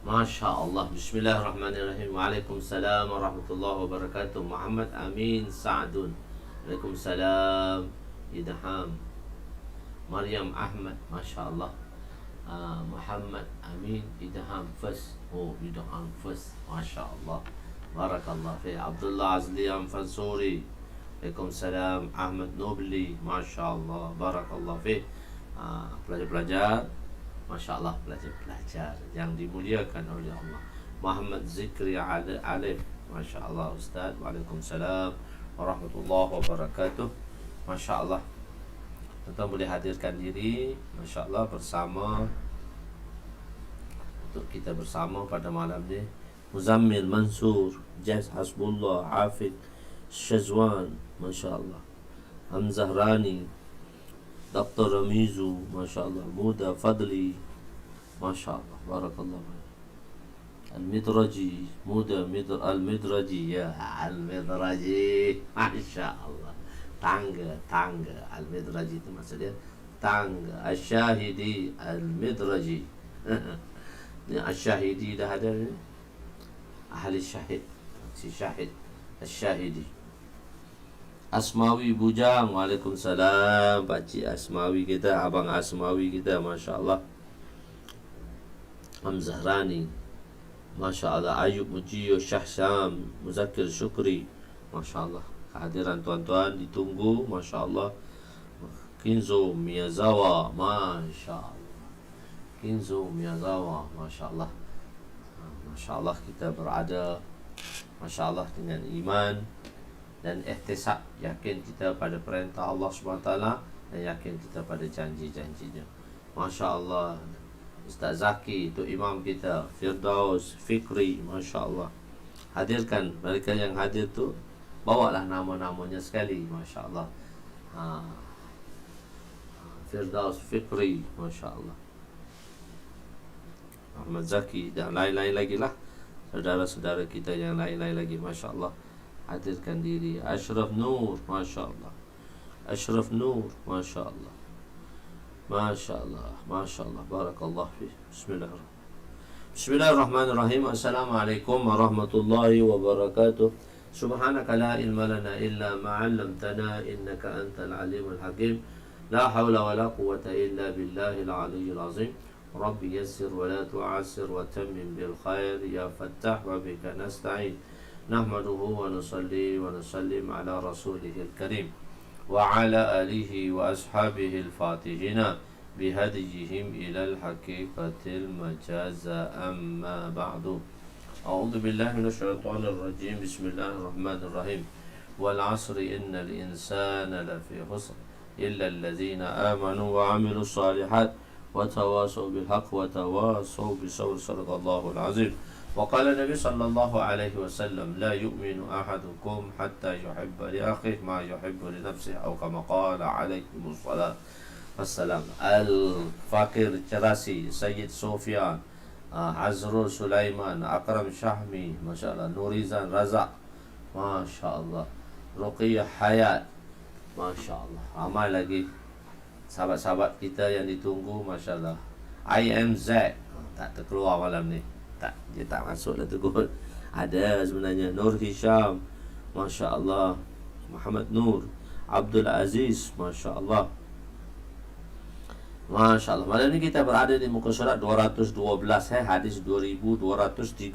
Masya Allah. Bismillahirrahmanirrahim. Waalaikumsalam warahmatullahi wabarakatuh. Muhammad Amin Sa'dun. Waalaikumsalam. Idham. Maryam Ahmad. Masya Allah. Muhammad Amin Idham first. Oh, Idham first. Masya Allah. Barakallah fi. Abdullah Azliam Fansuri. Waalaikumsalam. Ahmad Nobli. Masya Allah. Barakallah fi. Pelajar-pelajar, Masya Allah, pelajar-pelajar yang dimuliakan oleh Allah. Muhammad Zikri Alif. Masya Allah Ustaz. Waalaikumsalam warahmatullahi wabarakatuh. Masya Allah, tuan boleh hadirkan diri, Masya Allah, bersama untuk kita bersama pada malam ni. Muzammil Mansur, Jaz Hasbullah, Hafid Syazwan, Masya Allah, Hamzah Rani, Dr. Ramizu, Masya Allah, Muda Fadli, Masya Allah, Barakallah. Al-Midraji, Muda Al-Midraji, ya Al-Midraji, Masya Allah. Tangga Al-Midraji itu maksudnya tangga. Al-Syahidi Al-Midraji. Ini Al-Syahidi dah ada ni. Ahli Syahid, si Syahid Al-Syahidi. Asmawi Bujang, Waalaikumsalam. Pakcik Asmawi kita, Abang Asmawi kita, Masya Allah. Hamzah Rani, Masya Allah. Ayub Mujio, Syahsam, Muzakir Syukri, Masya Allah. Kehadiran tuan-tuan ditunggu, Masya Allah. Kinzo Miyazawa, Masya Allah. Kinzo Miyazawa, Masya Allah. Masya Allah, kita berada, Masya Allah, dengan iman dan ihtisab, yakin kita pada perintah Allah SWT dan yakin kita pada janji-janjinya. Masya Allah. Ustaz Zaki itu imam kita, Firdaus Fikri, Masya Allah. Hadirkan mereka yang hadir tu, bawalah nama-namanya sekali, Masya Allah. Firdaus Fikri, Masya Allah. Ahmad Zaki dan lain-lain lagi lah, saudara-saudara kita yang lain-lain lagi, Masya Allah. Hadirkan diri. Ashraf Nur, Masya Allah. Ashraf Nur, Masya Allah. Masya Allah, Masya Allah. Barakallah fi. Bismillahirrahmanirrahim. Assalamualaikum warahmatullahi wabarakatuh. Subhanaka la ilma lana illa ma'allamtana innaka antal alimul hakim. La hawla wa la quwwata illa billahil aliyyil azim. Rabbi yassir wa la tu'assir wa tammim bil khair ya fattah wa bika nasta'in. Nahmaduhu wa nusalli wa nusallim ala rasulihil karim wa ala alihi wa ashabihi al-fatihina bihadijihim ilal haqiqatil majaza amma ba'du. A'udhu billahi minasyaitanir rajim. Bismillahirrahmanirrahim. Wal asri innal insana lafi khusr illa alladhina amanu wa amilu salihat wa tawasaw bil haqq wa tawasaw bis sabr. Sadaqallahul azim. وقال النبي صلى الله عليه وسلم لا يؤمن أحدكم حتى يحب لأخيه ما يحب لنفسه أو كما قال عليه الصلاة والسلام. Al-Fakir Cerasi, Sayyid Sofyan, Azrul Sulaiman, Akram Syahmi, Masya Allah. Nurizan Razak, Masya Allah. Ruqiyah Hayat, Masya Allah. Ramai lagi sahabat-sahabat kita yang ditunggu, Masya Allah. IMZ tak terkeluar malam ni. Tak, dia tak masuk lah tu kot. Ada sebenarnya. Nur Hisham, Masya Allah. Muhammad Nur, Abdul Aziz, Masya Allah. Masya Allah. Malam ni kita berada di muka surat 212, hadis 2237.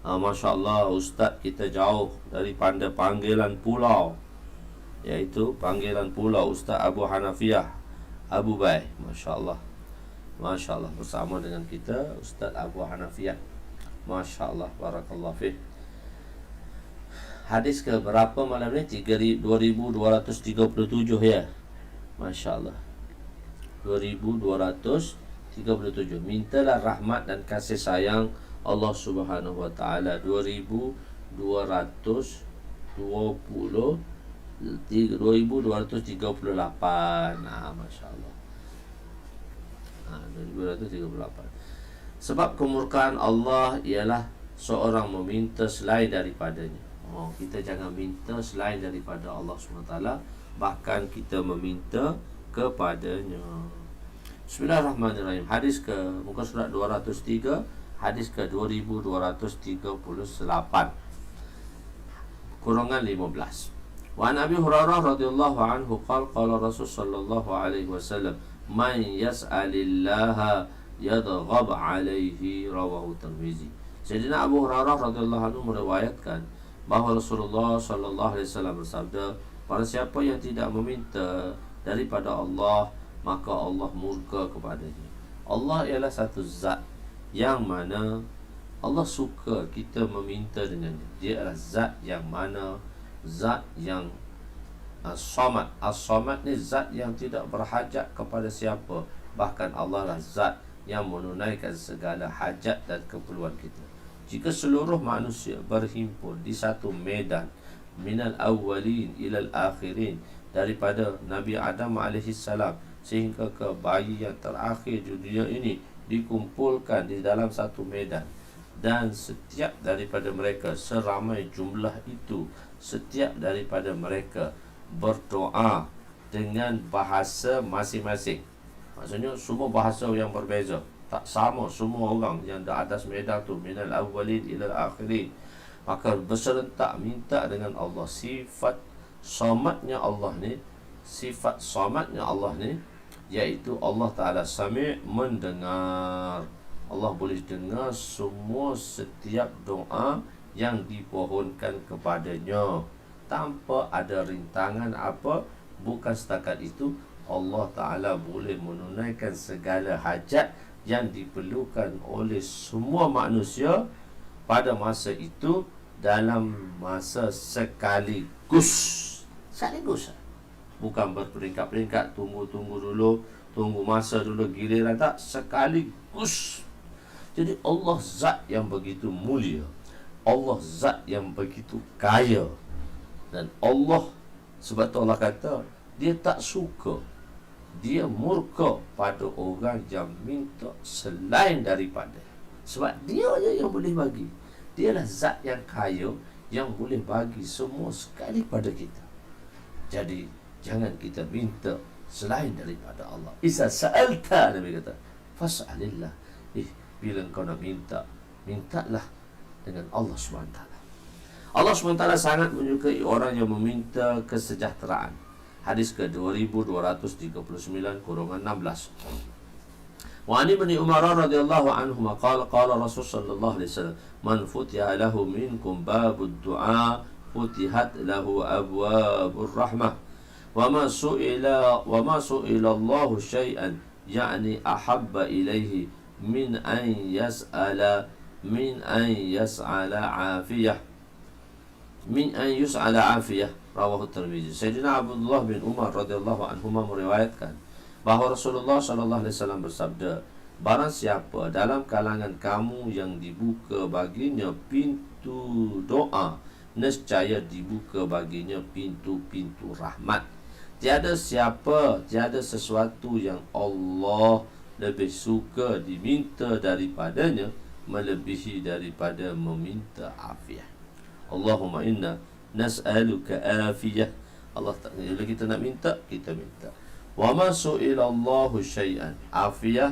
Masya Allah. Ustaz kita jauh daripada panggilan pulau, iaitu panggilan pulau Ustaz Abu Hanafiyah Abu Bay, Masya Allah. Masya Allah, bersama dengan kita Ustaz Abu Hanafiyah, Masya Allah. Barakallah fih. Hadis ke berapa malam ni? 2237 ya. Masya Allah. 2237. Mintalah rahmat dan kasih sayang Allah Subhanahu wa taala. 2238. Masya Allah. 2238. Sebab kemurkaan Allah ialah seorang meminta selain daripadanya. Kita jangan minta selain daripada Allah SWT, bahkan kita meminta kepadanya. Bismillahirrahmanirrahim. Hadis ke muka surat 203, Hadis ke 2238 kurangan 15. Wa an Abi Hurairah radhiyallahu anhu qala Rasul sallallahu alaihi wasallam man yas'alillaha yadghab alaihi, rawahu Tirmizi. Sayyidina Abu Hurairah radhiyallahu anhu meriwayatkan bahawa Rasulullah sallallahu alaihi wasallam bersabda, barang siapa yang tidak meminta daripada Allah, maka Allah murka kepadanya. Allah ialah satu zat yang mana Allah suka kita meminta dengannya. Dia adalah zat yang mana zat yang as-samad. As-samad ni zat yang tidak berhajat kepada siapa. Bahkan Allah lah zat yang menunaikan segala hajat dan keperluan kita. Jika seluruh manusia berhimpun di satu medan, minal awwalin ilal akhirin, daripada Nabi Adam alaihissalam sehingga ke bayi yang terakhir di dunia ini, dikumpulkan di dalam satu medan, dan setiap daripada mereka, seramai jumlah itu, setiap daripada mereka berdoa dengan bahasa masing-masing. Maksudnya semua bahasa yang berbeza, tak sama semua orang yang di atas medan tu, minal awwalin ilal akhirin. Maka berserentak minta dengan Allah. Sifat samadnya Allah ni, sifat samadnya Allah ni, iaitu Allah Ta'ala Sami', mendengar. Allah boleh dengar semua setiap doa yang dipohonkan kepadanya tanpa ada rintangan apa. Bukan setakat itu, Allah Ta'ala boleh menunaikan segala hajat yang diperlukan oleh semua manusia pada masa itu, dalam masa sekaligus. Sekaligus, bukan berperingkat-peringkat, tunggu dulu, tunggu masa dulu, giliran, tak, sekaligus. Jadi Allah zat yang begitu mulia, Allah zat yang begitu kaya. Dan Allah, sebab tu Allah kata Dia tak suka, Dia murka pada orang yang minta selain daripada. Sebab Dia je yang boleh bagi. Dialah zat yang kaya, yang boleh bagi semua sekali pada kita. Jadi jangan kita minta selain daripada Allah. Isa sa'alta, Nabi kata, fas'alillah. Bila kau nak minta, mintalah dengan Allah SWT. Allah SWT sangat menyukai orang yang meminta kesejahteraan. Hadis ke 2239 kurungan 16. Wa ani ibn Umar radhiyallahu anhu qala Rasul sallallahu alaihi wasallam, man futiha lahu minkum babud du'a futihat lahu abwabur rahmah wa ma su'ila Allah syai'an ya'ni ahabba ilaihi min an yas'ala afiyah, rawahu Tirmizi. Sayyidina Abdullah bin Umar radhiyallahu anhuma meriwayatkan bahawa Rasulullah sallallahu alaihi wasallam bersabda, barang siapa dalam kalangan kamu yang dibuka baginya pintu doa, nescaya dibuka baginya pintu-pintu rahmat. Tiada sesuatu yang Allah lebih suka diminta daripadanya melebihi daripada meminta afiah. Allahumma inna nas'aluka afiyah. Allah tak, bila kita nak minta, kita minta. Wa ma su'ilallahu syai'an. Afiyah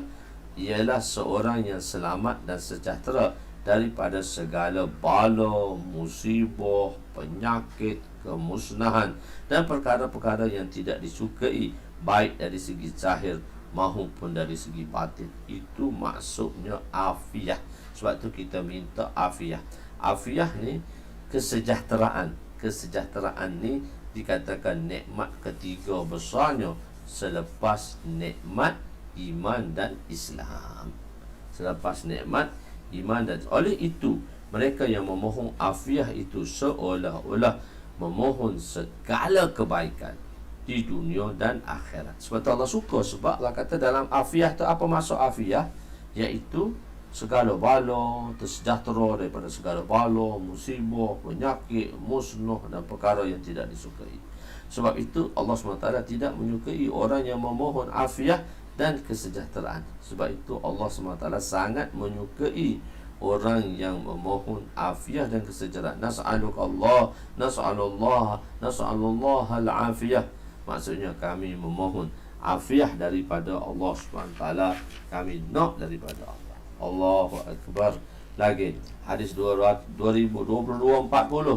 ialah seorang yang selamat dan sejahtera daripada segala bala, musibah, penyakit, kemusnahan dan perkara-perkara yang tidak disukai, baik dari segi zahir maupun dari segi batin. Itu maksudnya afiyah. Sebab tu kita minta afiyah. Afiyah ni kesejahteraan. Kesejahteraan ni dikatakan nikmat ketiga besarnya selepas nikmat iman dan Islam. Selepas nikmat iman dan, oleh itu mereka yang memohon afiyah itu seolah-olah memohon segala kebaikan di dunia dan akhirat. Sebab tu Allah suka, sebab Allah kata dalam afiyah tu, apa maksud afiyah? Iaitu segala bala, tersejahtera daripada segala bala, musibah, penyakit, musnah dan perkara yang tidak disukai. Sebab itu Allah SWT tidak menyukai orang yang memohon afiyah dan kesejahteraan. Sebab itu Allah SWT sangat menyukai orang yang memohon afiyah dan kesejahteraan. Nas'alullah al-afiyah. Maksudnya kami memohon afiyah daripada Allah SWT. Kami nak daripada Allah. Allahu Akbar. Lagi hadis 2022-40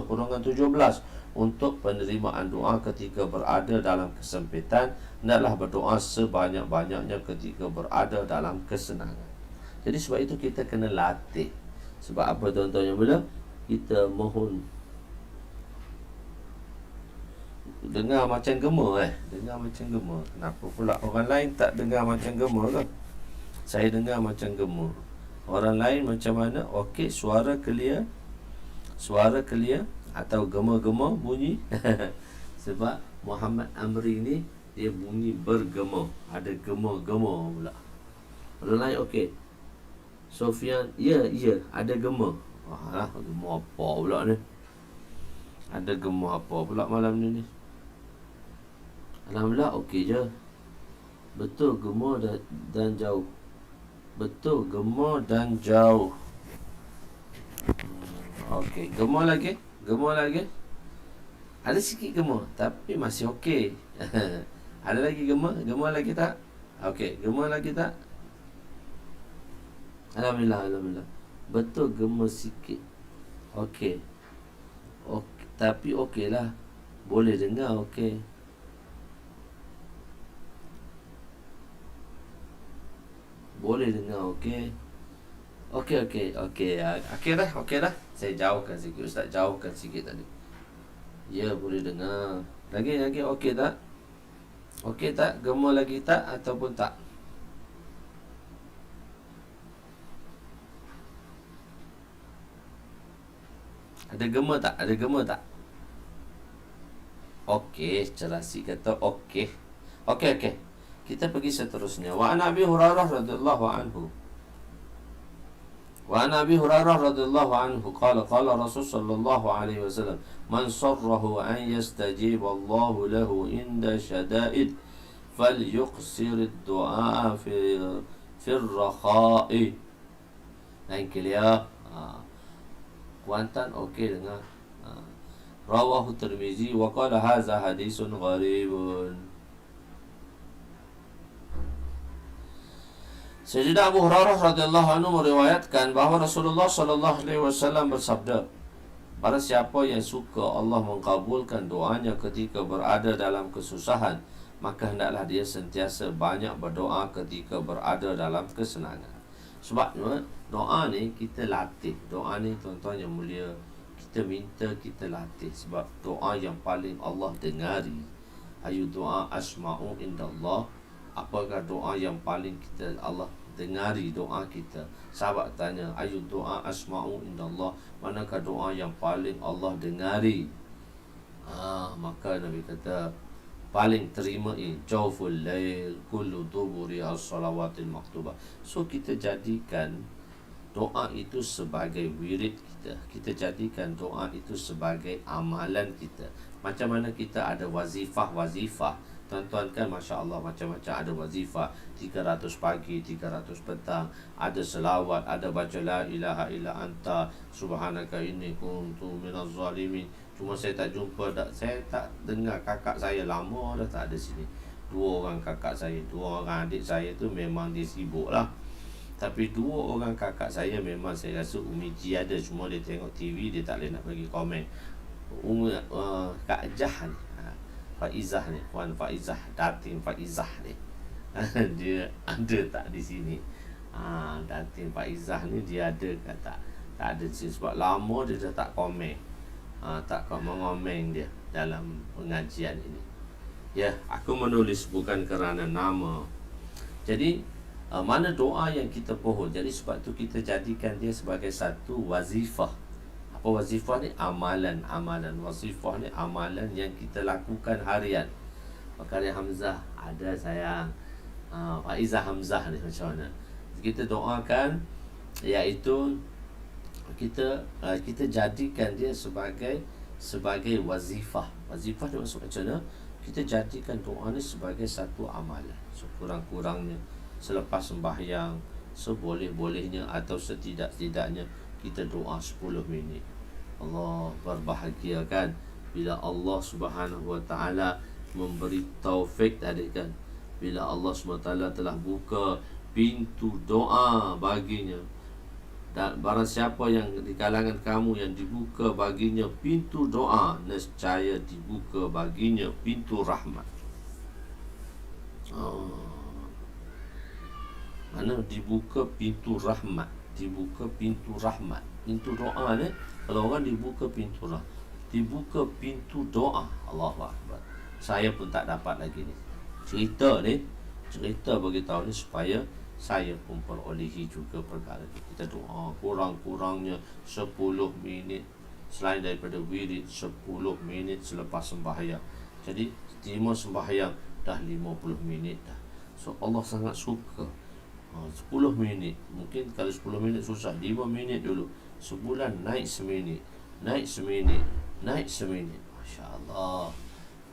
kurungan 17, untuk penerimaan doa ketika berada dalam kesempitan, hendaklah berdoa sebanyak-banyaknya ketika berada dalam kesenangan. Jadi sebab itu kita kena latih. Sebab apa tuan-tuan yang bila kita mohon, dengar macam gema dengar macam gema. Kenapa pula orang lain tak dengar macam gema ke? Saya dengar macam gema. Orang lain macam mana? Okey, suara clear atau gema-gema bunyi. Sebab Muhammad Amri ni dia bunyi bergema, ada gema-gema pula. Orang lain okey. Sofian, ya, ada gema. Wah, gema apa pula ni? Ada gema apa pula malam ni? Alhamdulillah okey je. Betul gema dan jauh. Betul, gema dan jauh. Okey, gema lagi. Ada sikit gema, tapi masih okey. Ada lagi gema lagi tak? Okey, gema lagi tak? Alhamdulillah. Betul, gema sikit. Okey. Tapi okey lah. Boleh dengar, okey. Boleh dengar, okey. Okey dah. Saya jauhkan sikit, Ustaz jauhkan sikit tadi. Ya, boleh dengar. Lagi okey tak? Okey tak? Gema lagi tak ataupun tak? Ada gema tak? Okey, Cerasi kata okey. Okey. Kita pergi seterusnya. Wa an Abi Hurairah radhiyallahu anhu qala Rasul sallallahu alaihi wasallam, man sarrahu an yastajib Allah lahu inda syada'id falyuqsir ad-du'a fi ar-rakha'i. Lain clear. Kuantan okey dengar. Rawahu Tirmizi wa qala hadza haditsun gharibun. Sayyidina Abu Hurairah radhiyallahu anhu meriwayatkan bahawa Rasulullah sallallahu alaihi wasallam bersabda, barang siapa yang suka Allah mengkabulkan doanya ketika berada dalam kesusahan, maka hendaklah dia sentiasa banyak berdoa ketika berada dalam kesenangan. Sebab doa ni kita latih. Doa ni tuan-tuan yang mulia, kita minta, kita latih. Sebab doa yang paling Allah dengari, ayu doa asma'u indallah. Apakah doa yang paling kita Allah dengari doa kita? Sahabat tanya, ayu doa asma'u indallah, manakah doa yang paling Allah dengari? Maka Nabi kata paling terima jawful lail kullu duburi as-salawatil maktubah. So kita jadikan doa itu sebagai wirid kita. Kita jadikan doa itu sebagai amalan kita. Macam mana kita ada wazifah. Tuan-tuan kan Masya Allah macam-macam, ada wazifah 300 pagi, 300 petang, ada selawat, ada baca la ilaha illa anta subhanaka inni kuntu minaz zalimin. Cuma saya tak jumpa, saya tak dengar kakak saya lama dah tak ada sini. 2 orang kakak saya, 2 orang adik saya tu memang dia sibuk lah. Tapi 2 orang kakak saya memang saya rasa Umi Ji ada, cuma dia tengok TV, dia tak boleh nak bagi komen. Kak Jah ni, Faizah ni, Puan Faizah, Datin Faizah ni dia ada tak di sini? Datin Faizah ni dia ada ke tak? Tak ada sini sebab lama dia dah tak komen. Tak mengomen dia dalam pengajian ini. Ya, aku menulis bukan kerana nama. Jadi mana doa yang kita pohon. Jadi sebab tu kita jadikan dia sebagai satu wazifah. Apa wazifah ni? Amalan. Wazifah ni amalan yang kita lakukan harian. Makanya Hamzah ada sayang. Faizah Hamzah ni macam mana? Kita doakan, iaitu kita jadikan dia sebagai wazifah. Wazifah dia maksud macam mana? Kita jadikan doa ni sebagai satu amalan. Sekurang-kurangnya selepas sembahyang, seboleh-bolehnya atau setidak-tidaknya kita doa 10 minit. Allah berbahagia kan bila Allah Subhanahu Wa Taala memberi taufik tadi kan. Bila Allah SWT telah buka pintu doa baginya. Dan barang siapa yang di kalangan kamu yang dibuka baginya pintu doa, nescaya dibuka baginya pintu rahmat. Mana dibuka pintu rahmat, dibuka pintu rahmat. Pintu doa ni, kalau orang dibuka pintu rahmat, dibuka pintu doa. Allahu Akbar. Saya pun tak dapat lagi ni. Cerita bagi tahu ni supaya saya pun perolehi juga perkara ini. Kita doa kurang-kurangnya 10 minit selain daripada wirid, 10 minit selepas sembahyang. Jadi terima sembahyang dah 50 minit dah. So Allah sangat suka 10 minit. Mungkin kalau 10 minit susah, 5 minit dulu. Sebulan naik seminit, naik seminit, naik seminit. Masya Allah,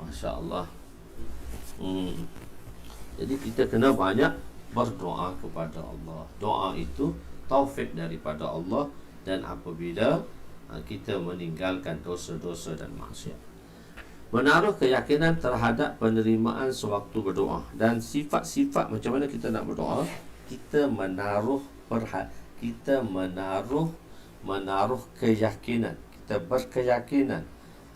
Masya Allah. Jadi kita kena banyak berdoa kepada Allah. Doa itu taufik daripada Allah. Dan apabila kita meninggalkan dosa-dosa dan maksiat, menaruh keyakinan terhadap penerimaan sewaktu berdoa. Dan sifat-sifat macam mana kita nak berdoa, kita menaruh keyakinan, kita berkeyakinan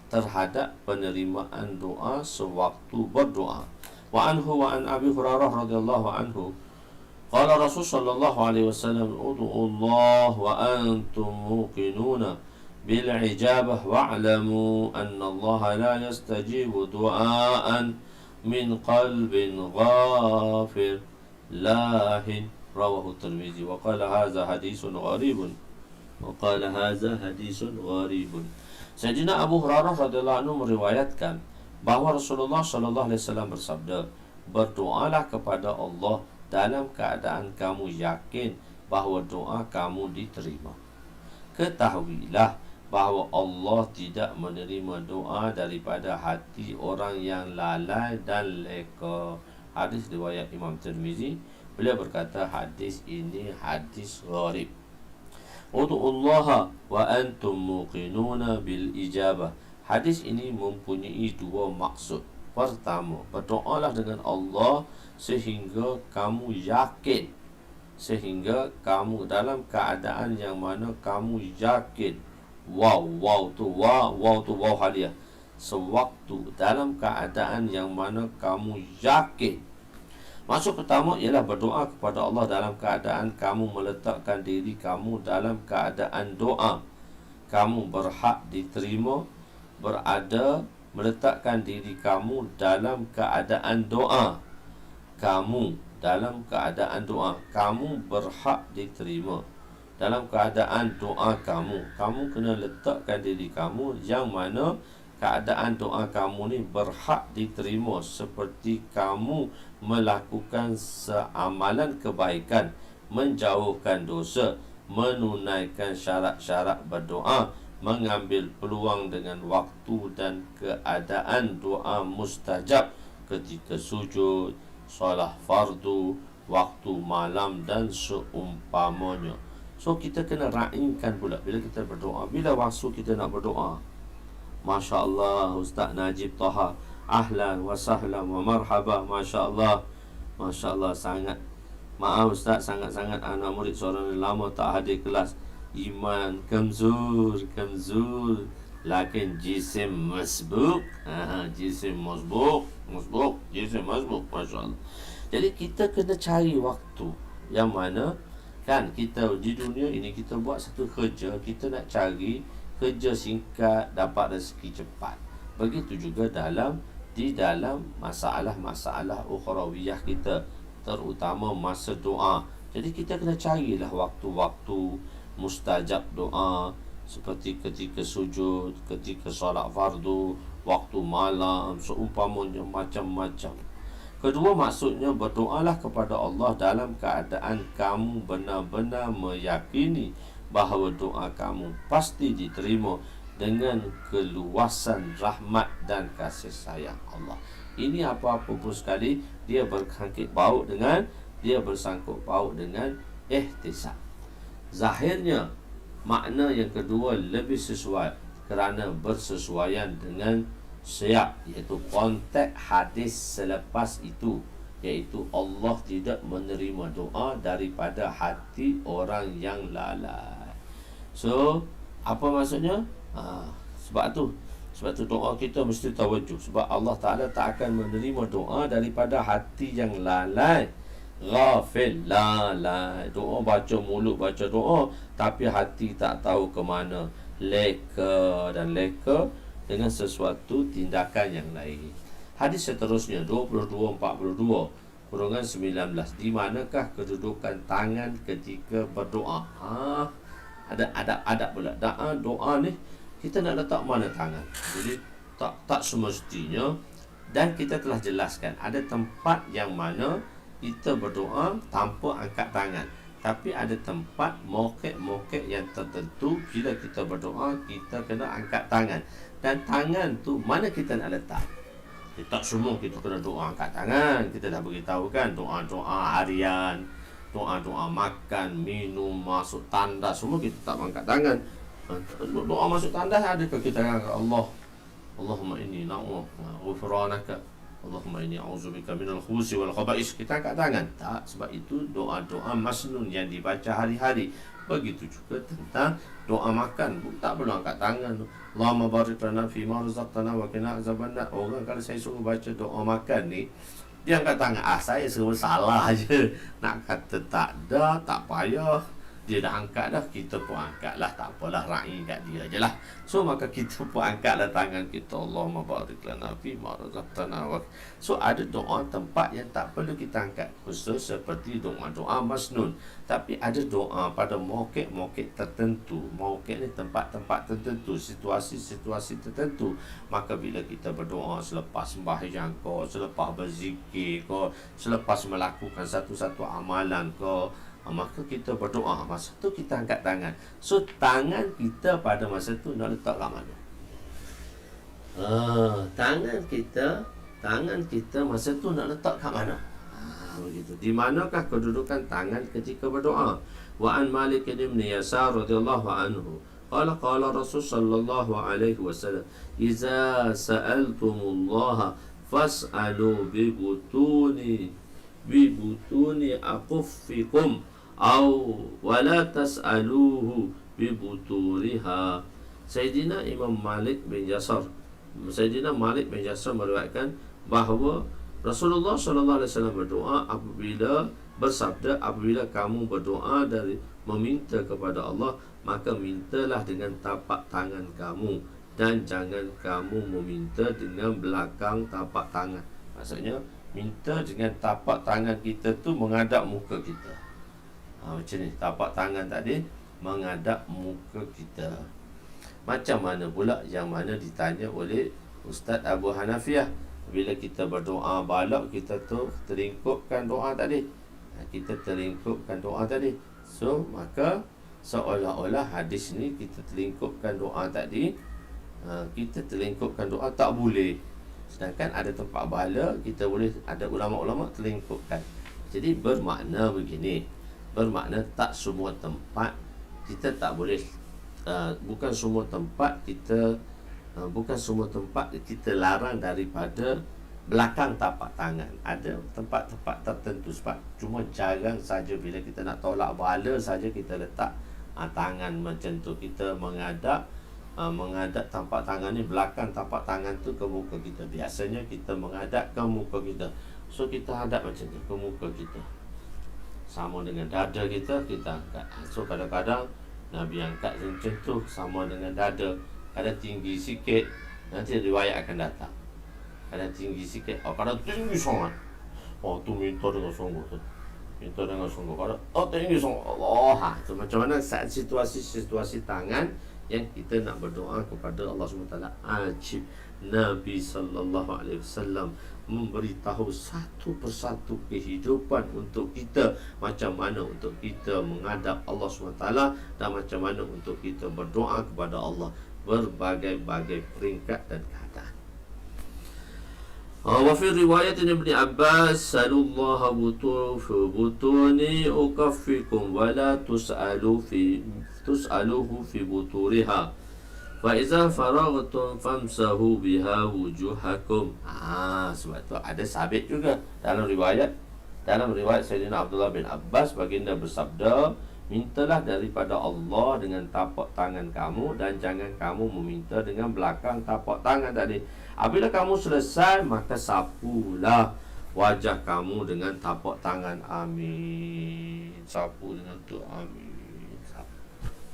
terhadap penerimaan doa sewaktu berdoa. Wa anhu wa an Abi Hurairah radhiyallahu anhu qala Rasul sallallahu alaihi wasallam ud'u Allah wa antum muqinuna bil ijabah wa'lamu anna Allah la yastajibu du'aan min qalbin ghafir lahin. Rawahu Tirmizi wa qala hadza haditsun gharibun. Sayyidina Abu Hurairah radhiyallahu anhu meriwayatkan bahawa Rasulullah sallallahu alaihi wasallam bersabda, berdoalah kepada Allah dalam keadaan kamu yakin bahawa doa kamu diterima. Ketahuilah bahawa Allah tidak menerima doa daripada hati orang yang lalai dan leka. Hadis riwayat Imam Tirmizi. Beliau berkata hadis ini hadis gharib. Udu'ullaha wa antum muqinuna bil ijabah. Hadis ini mempunyai dua maksud. Pertama, berdoalah dengan Allah sehingga kamu yakin, sehingga kamu dalam keadaan yang mana kamu yakin. Wow hadiah. Sewaktu dalam keadaan yang mana kamu yakin. Maksud pertama ialah berdoa kepada Allah dalam keadaan kamu meletakkan diri kamu dalam keadaan doa. Kamu berhak diterima, berada meletakkan diri kamu dalam keadaan doa. Kamu dalam keadaan doa, kamu berhak diterima. Dalam keadaan doa kamu kena letakkan diri kamu yang mana keadaan doa kamu ni berhak diterima, seperti kamu melakukan seamalan kebaikan, menjauhkan dosa, menunaikan syarat-syarat berdoa, mengambil peluang dengan waktu dan keadaan doa mustajab ketika sujud, solat fardu, waktu malam dan seumpamanya. So kita kena ra'inkan pula bila kita berdoa, bila waktu kita nak berdoa. Masya Allah, Ustaz Najib Taha, ahlan wa sahlan wa marhaba. Masya Allah, Masya Allah, sangat maaf Ustaz, sangat-sangat anak murid seorang lama tak hadir kelas. Iman kamzur, lakin jisim masbuk. Jisim masbuk, Masya Allah. Jadi kita kena cari waktu yang mana, kan, kita di dunia ini kita buat satu kerja, kita nak cari kerja singkat, dapat rezeki cepat. Begitu juga di dalam masalah-masalah ukhrawiyah kita, terutama masa doa. Jadi kita kena carilah waktu-waktu mustajab doa, seperti ketika sujud, ketika solat fardu, waktu malam, seumpamanya, macam-macam. Kedua maksudnya, berdoalah kepada Allah dalam keadaan kamu benar-benar meyakini bahawa doa kamu pasti diterima dengan keluasan rahmat dan kasih sayang Allah. Ini apa-apa pun sekali, dia bersangkut paut dengan ihtisab. Zahirnya makna yang kedua lebih sesuai kerana bersesuaian dengan syiar, iaitu konteks hadis selepas itu. iaitu Allah tidak menerima doa daripada hati orang yang lalai. So, apa maksudnya? Sebab tu doa kita mesti tawajuh. Sebab Allah Ta'ala tak akan menerima doa daripada hati yang lalai, ghafil, lalai. Doa baca mulut, baca doa, tapi hati tak tahu ke mana, leka dengan sesuatu tindakan yang lain. Hadis seterusnya 22-42 kurungan 19. Di manakah kedudukan tangan ketika berdoa? Ada adab pula. Doa ni kita nak letak mana tangan. Jadi tak semestinya, dan kita telah jelaskan ada tempat yang mana kita berdoa tanpa angkat tangan. Tapi ada tempat mokek yang tertentu bila kita berdoa kita kena angkat tangan. Dan tangan tu mana kita nak letak? Tak semua kita kena doa angkat tangan. Kita dah beritahu kan, doa-doa harian, doa-doa makan, minum, masuk tandas, semua kita tak angkat tangan. Doa masuk tandas adakah kita angkat Allah? Allahumma inni ghufranaka, Allahumma inni a'udzubika minal khubuthi wal khaba'is. Kita angkat tangan? Tak, sebab itu doa-doa masnun yang dibaca hari-hari. Begitu juga tentang doa makan, tak perlu angkat tangan. Allahumma barik lana fi ma razaqtana wa qina azabannar. Orang kalau saya suruh baca doa makan ni, dia angkat tangan. Saya suruh salah je. Nak kata tak ada, tak payah. Dia dah angkat dah, kita pun angkat lah. Tak apalah, ra'i kat dia je lah. So maka kita pun angkatlah tangan kita. Allahumma barik lana fi ma razaqtana wa. So ada doa tempat yang tak perlu kita angkat, khusus seperti doa-doa masnun. Tapi ada doa pada mokek-mokek tertentu. Mokek ni tempat-tempat tertentu, situasi-situasi tertentu. Maka bila kita berdoa selepas sembahyang ko, selepas berzikir ko, selepas melakukan satu-satu amalan ko, maka kita berdoa. Masa tu kita angkat tangan. So tangan kita pada masa tu nak letak kat mana? Tangan kita masa tu nak letak kat mana? Begitu. Di manakah kedudukan tangan ketika berdoa? Wa an Malik bin Yasar radhiyallahu anhu qala Rasul sallallahu alaihi wasallam, "Idza sa'altumullaha fas'alu bi butuni aquffikum au wala tas'aluhu bi buturiha." Sayyidina Malik bin Yasar meriwayatkan bahawa Rasulullah sallallahu alaihi wasallam berdoa apabila kamu berdoa dari meminta kepada Allah, maka mintalah dengan tapak tangan kamu dan jangan kamu meminta dengan belakang tapak tangan. Maksudnya minta dengan tapak tangan kita tu menghadap muka kita. Macam ni, tapak tangan tadi menghadap muka kita. Macam mana pula yang mana ditanya oleh Ustaz Abu Hanafiyah, bila kita berdoa balak, kita tu terlingkupkan doa tadi. Kita terlingkupkan doa tadi. So maka seolah-olah hadis ni kita terlingkupkan doa tadi, kita terlingkupkan doa tak boleh. Sedangkan ada tempat bala kita boleh, ada ulama-ulama terlingkupkan. Jadi bermakna begini, bermakna tak semua tempat kita tak boleh, bukan semua tempat kita larang daripada belakang tapak tangan. Ada tempat-tempat tertentu, sebab cuma jarang saja bila kita nak tolak bala saja kita letak tangan macam tu. Kita menghadap tapak tangan ni, belakang tapak tangan tu ke muka kita. Biasanya kita menghadap ke muka kita. So kita hadap macam tu ke muka kita, sama dengan dada kita angkat. So kadang-kadang Nabi angkat macam tu sama dengan dada. Kadang tinggi sikit, nanti riwayat akan datang. Kadang tinggi sikit, kadang tinggi sangat. Tu minta dengan sungguh tu. Kadang tinggi sangat. Allah. So macam mana saat situasi tangan yang kita nak berdoa kepada Allah SWT. Ajib Nabi sallallahu alaihi wasallam memberitahu satu persatu kehidupan untuk kita, macam mana untuk kita menghadap Allah SWT dan macam mana untuk kita berdoa kepada Allah, berbagai-bagai peringkat dan keadaan. Wa fi riwayat Ibn Abbas, "Sallallahu butuni ukaffikum wa la tus'aluhu fi buturiha." Fa iza faragtum famsahu biha wujuhakum. Sebab tu ada sabit juga dalam riwayat Sayyidina Abdullah bin Abbas, baginda bersabda, mintalah daripada Allah dengan tapak tangan kamu dan jangan kamu meminta dengan belakang tapak tangan tadi. Apabila kamu selesai, maka sapulah wajah kamu dengan tapak tangan. Amin. Sapu dengan tu. Amin.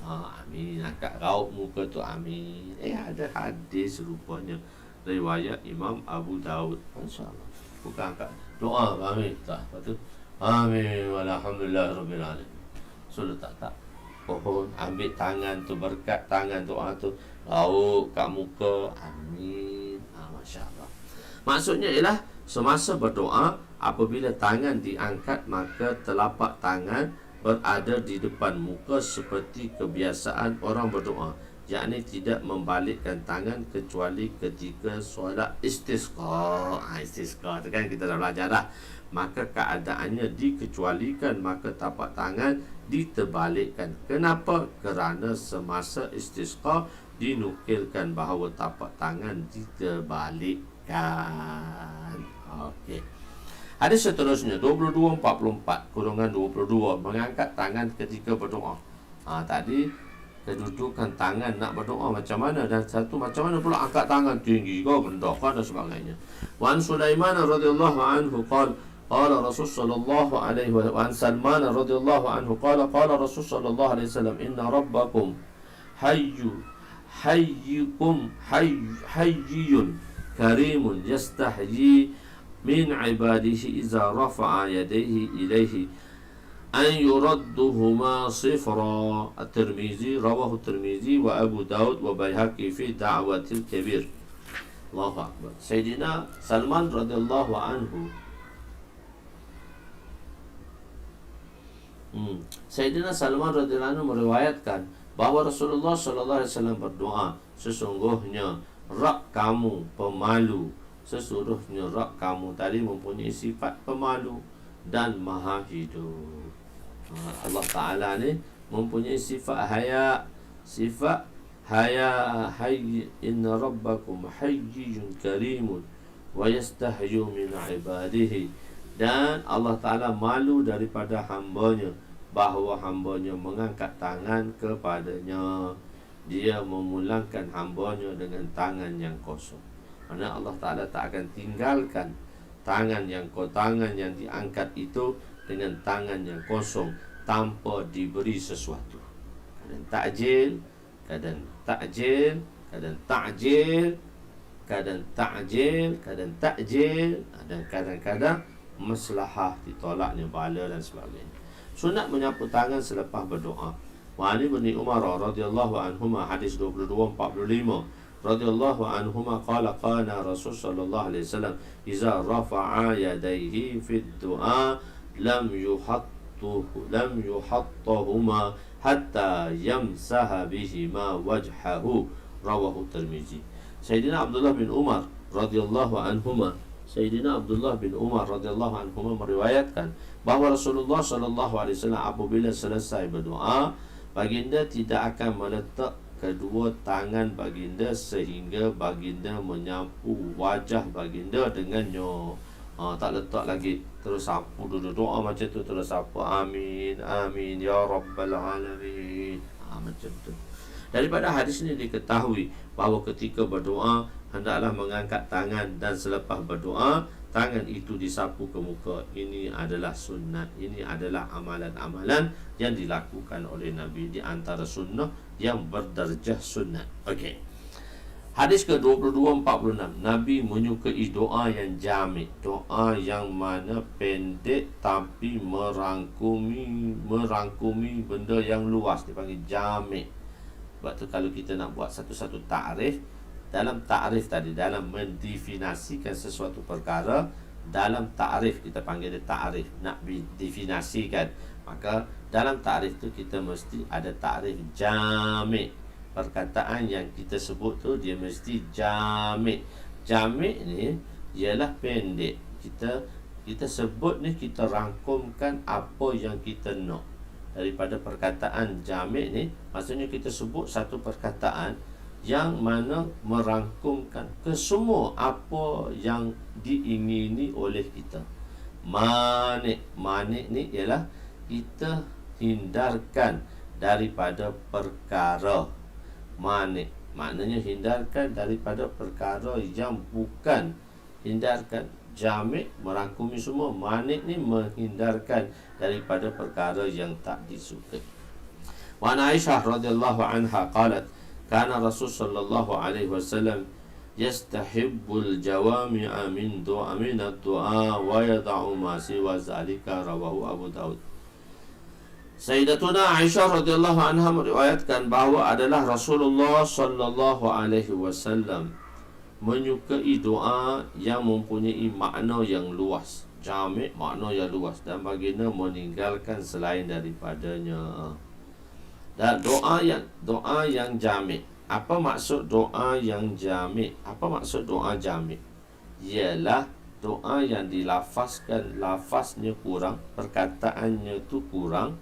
Amin. Angkat raut muka tu. Amin. Ada hadis rupanya riwayat Imam Abu Daud. Masya-Allah. Bukan angkat doa. Amin. Tak. Lepas tu amin. Walhamdulillahirabbil alamin. Sudah tak. Pohon ambil tangan tu, berkat tangan doa tu, raut kat muka. Amin. Masya-Allah. Maksudnya ialah semasa berdoa, apabila tangan diangkat, maka telapak tangan berada di depan muka seperti kebiasaan orang berdoa, yakni tidak membalikkan tangan kecuali ketika solat istisqa. Istisqa tu kan kita dah belajar dah. Maka keadaannya dikecualikan, maka tapak tangan diterbalikkan. Kenapa? Kerana semasa istisqa dinukilkan bahawa tapak tangan diterbalikkan. Okey. Hadis seterusnya 22:44-22 mengangkat tangan ketika berdoa. Tadi kedudukan tangan nak berdoa macam mana, dan satu macam mana pula angkat tangan tinggi ke rendah dan sebagainya. Wan Sulaiman radhiyallahu anhu qala Rasul sallallahu alaihi wa Salman radhiyallahu anhu qala Rasul sallallahu alaihi wasallam inna rabbakum hayyun karimun yastahyi min ibadihi iza rafa'a yadayhi ilaihi an yuradduhuma sifra. At-Tirmizi, rawahu Tirmizi wa Abu Daud wa Baihaqi fi Da'watil Kabir. Allahu Akbar. Sayyidina Salman radhiyallahu anhu Sayyidina Salman radhiyallahu anhu meriwayatkan bahawa Rasulullah sallallahu alaihi wasallam berdoa, sesungguhnya Rabb kamu pemalu, sesungguhnya Rabb kamu tadi mempunyai sifat pemalu dan maha hidup. Allah Ta'ala ni mempunyai sifat haya. Sifat haya. Hayy inna rabbakum hayyun karimun wa yastahyu min ibadihi. Dan Allah Ta'ala malu daripada hambanya, bahawa hambanya mengangkat tangan kepadanya. Dia memulangkan hambanya dengan tangan yang kosong. Kerana Allah Ta'ala tak akan tinggalkan tangan yang diangkat itu dengan tangan yang kosong tanpa diberi sesuatu. Kadang takjil, kadang takjil, kadang takjil, kadang takjil, kadang takjil, dan kadang-kadang maslahah ditolaknya bala dan sebagainya. Sunat menyapu tangan selepas berdoa. Wa Ali bin Umar radhiyallahu anhuma, hadis 22:45 radhiyallahu anhuma qala Rasul sallallahu alaihi wasallam iza rafa'a yadayhi fi du'a lam yuhattahuma hatta yamsaha bihima wajhahu. Rawahu Tirmizi. Sayyidina Abdullah bin Umar radhiyallahu anhuma meriwayatkan bahawa Rasulullah sallallahu alaihi wasallam apabila selesai berdoa, baginda tidak akan meletak kedua tangan baginda sehingga baginda menyapu wajah baginda dengannya. Tak letak lagi, terus sapu dulu, doa macam tu terus sapu. Amin, amin ya rabbal alamin. Macam tu. Daripada hadis ini diketahui bahawa ketika berdoa hendaklah mengangkat tangan, dan selepas berdoa tangan itu disapu ke muka. Ini adalah sunnat. Ini adalah amalan-amalan yang dilakukan oleh Nabi, di antara sunnah yang berdarjah sunnat. Okey. Hadis ke-22-46, Nabi menyukai doa yang jamik, doa yang mana pendek tapi merangkumi benda yang luas, dipanggil jamik. Sebab tu kalau kita nak buat satu-satu ta'rif, dalam ta'rif tadi, dalam mendefinasikan sesuatu perkara, dalam ta'rif kita panggil dia ta'rif, nak definasikan, maka dalam ta'rif tu kita mesti ada ta'rif jamik. Perkataan yang kita sebut tu dia mesti jamik. Jamik ni ialah pendek. Kita sebut ni, kita rangkumkan apa yang kita nak daripada perkataan jamik ni. Maksudnya kita sebut satu perkataan yang mana merangkumkan kesemua apa yang diingini oleh kita. Manik ni ialah kita hindarkan daripada perkara. Manik maknanya hindarkan daripada perkara yang bukan. Hindarkan. Jami' merangkumi semua. Manik ni menghindarkan daripada perkara yang tak disukai. Wa Aisyah radhiyallahu anha qalat kana Rasul sallallahu alaihi wasallam yastahibbul jawami'a min ad-du'a wa yad'u ma siwa zalika, rawahu Abu Daud. Sayyidatuna Aisyah radhiyallahu anha meriwayatkan bahawa adalah Rasulullah sallallahu alaihi wasallam menyukai doa yang mempunyai makna yang luas, jami' makna yang luas, dan baginda meninggalkan selain daripadanya. Dan doa yang jami'. Apa maksud doa yang jami'? Apa maksud doa jami'? Ialah doa yang dilafazkan, lafaznya kurang, perkataannya tu kurang,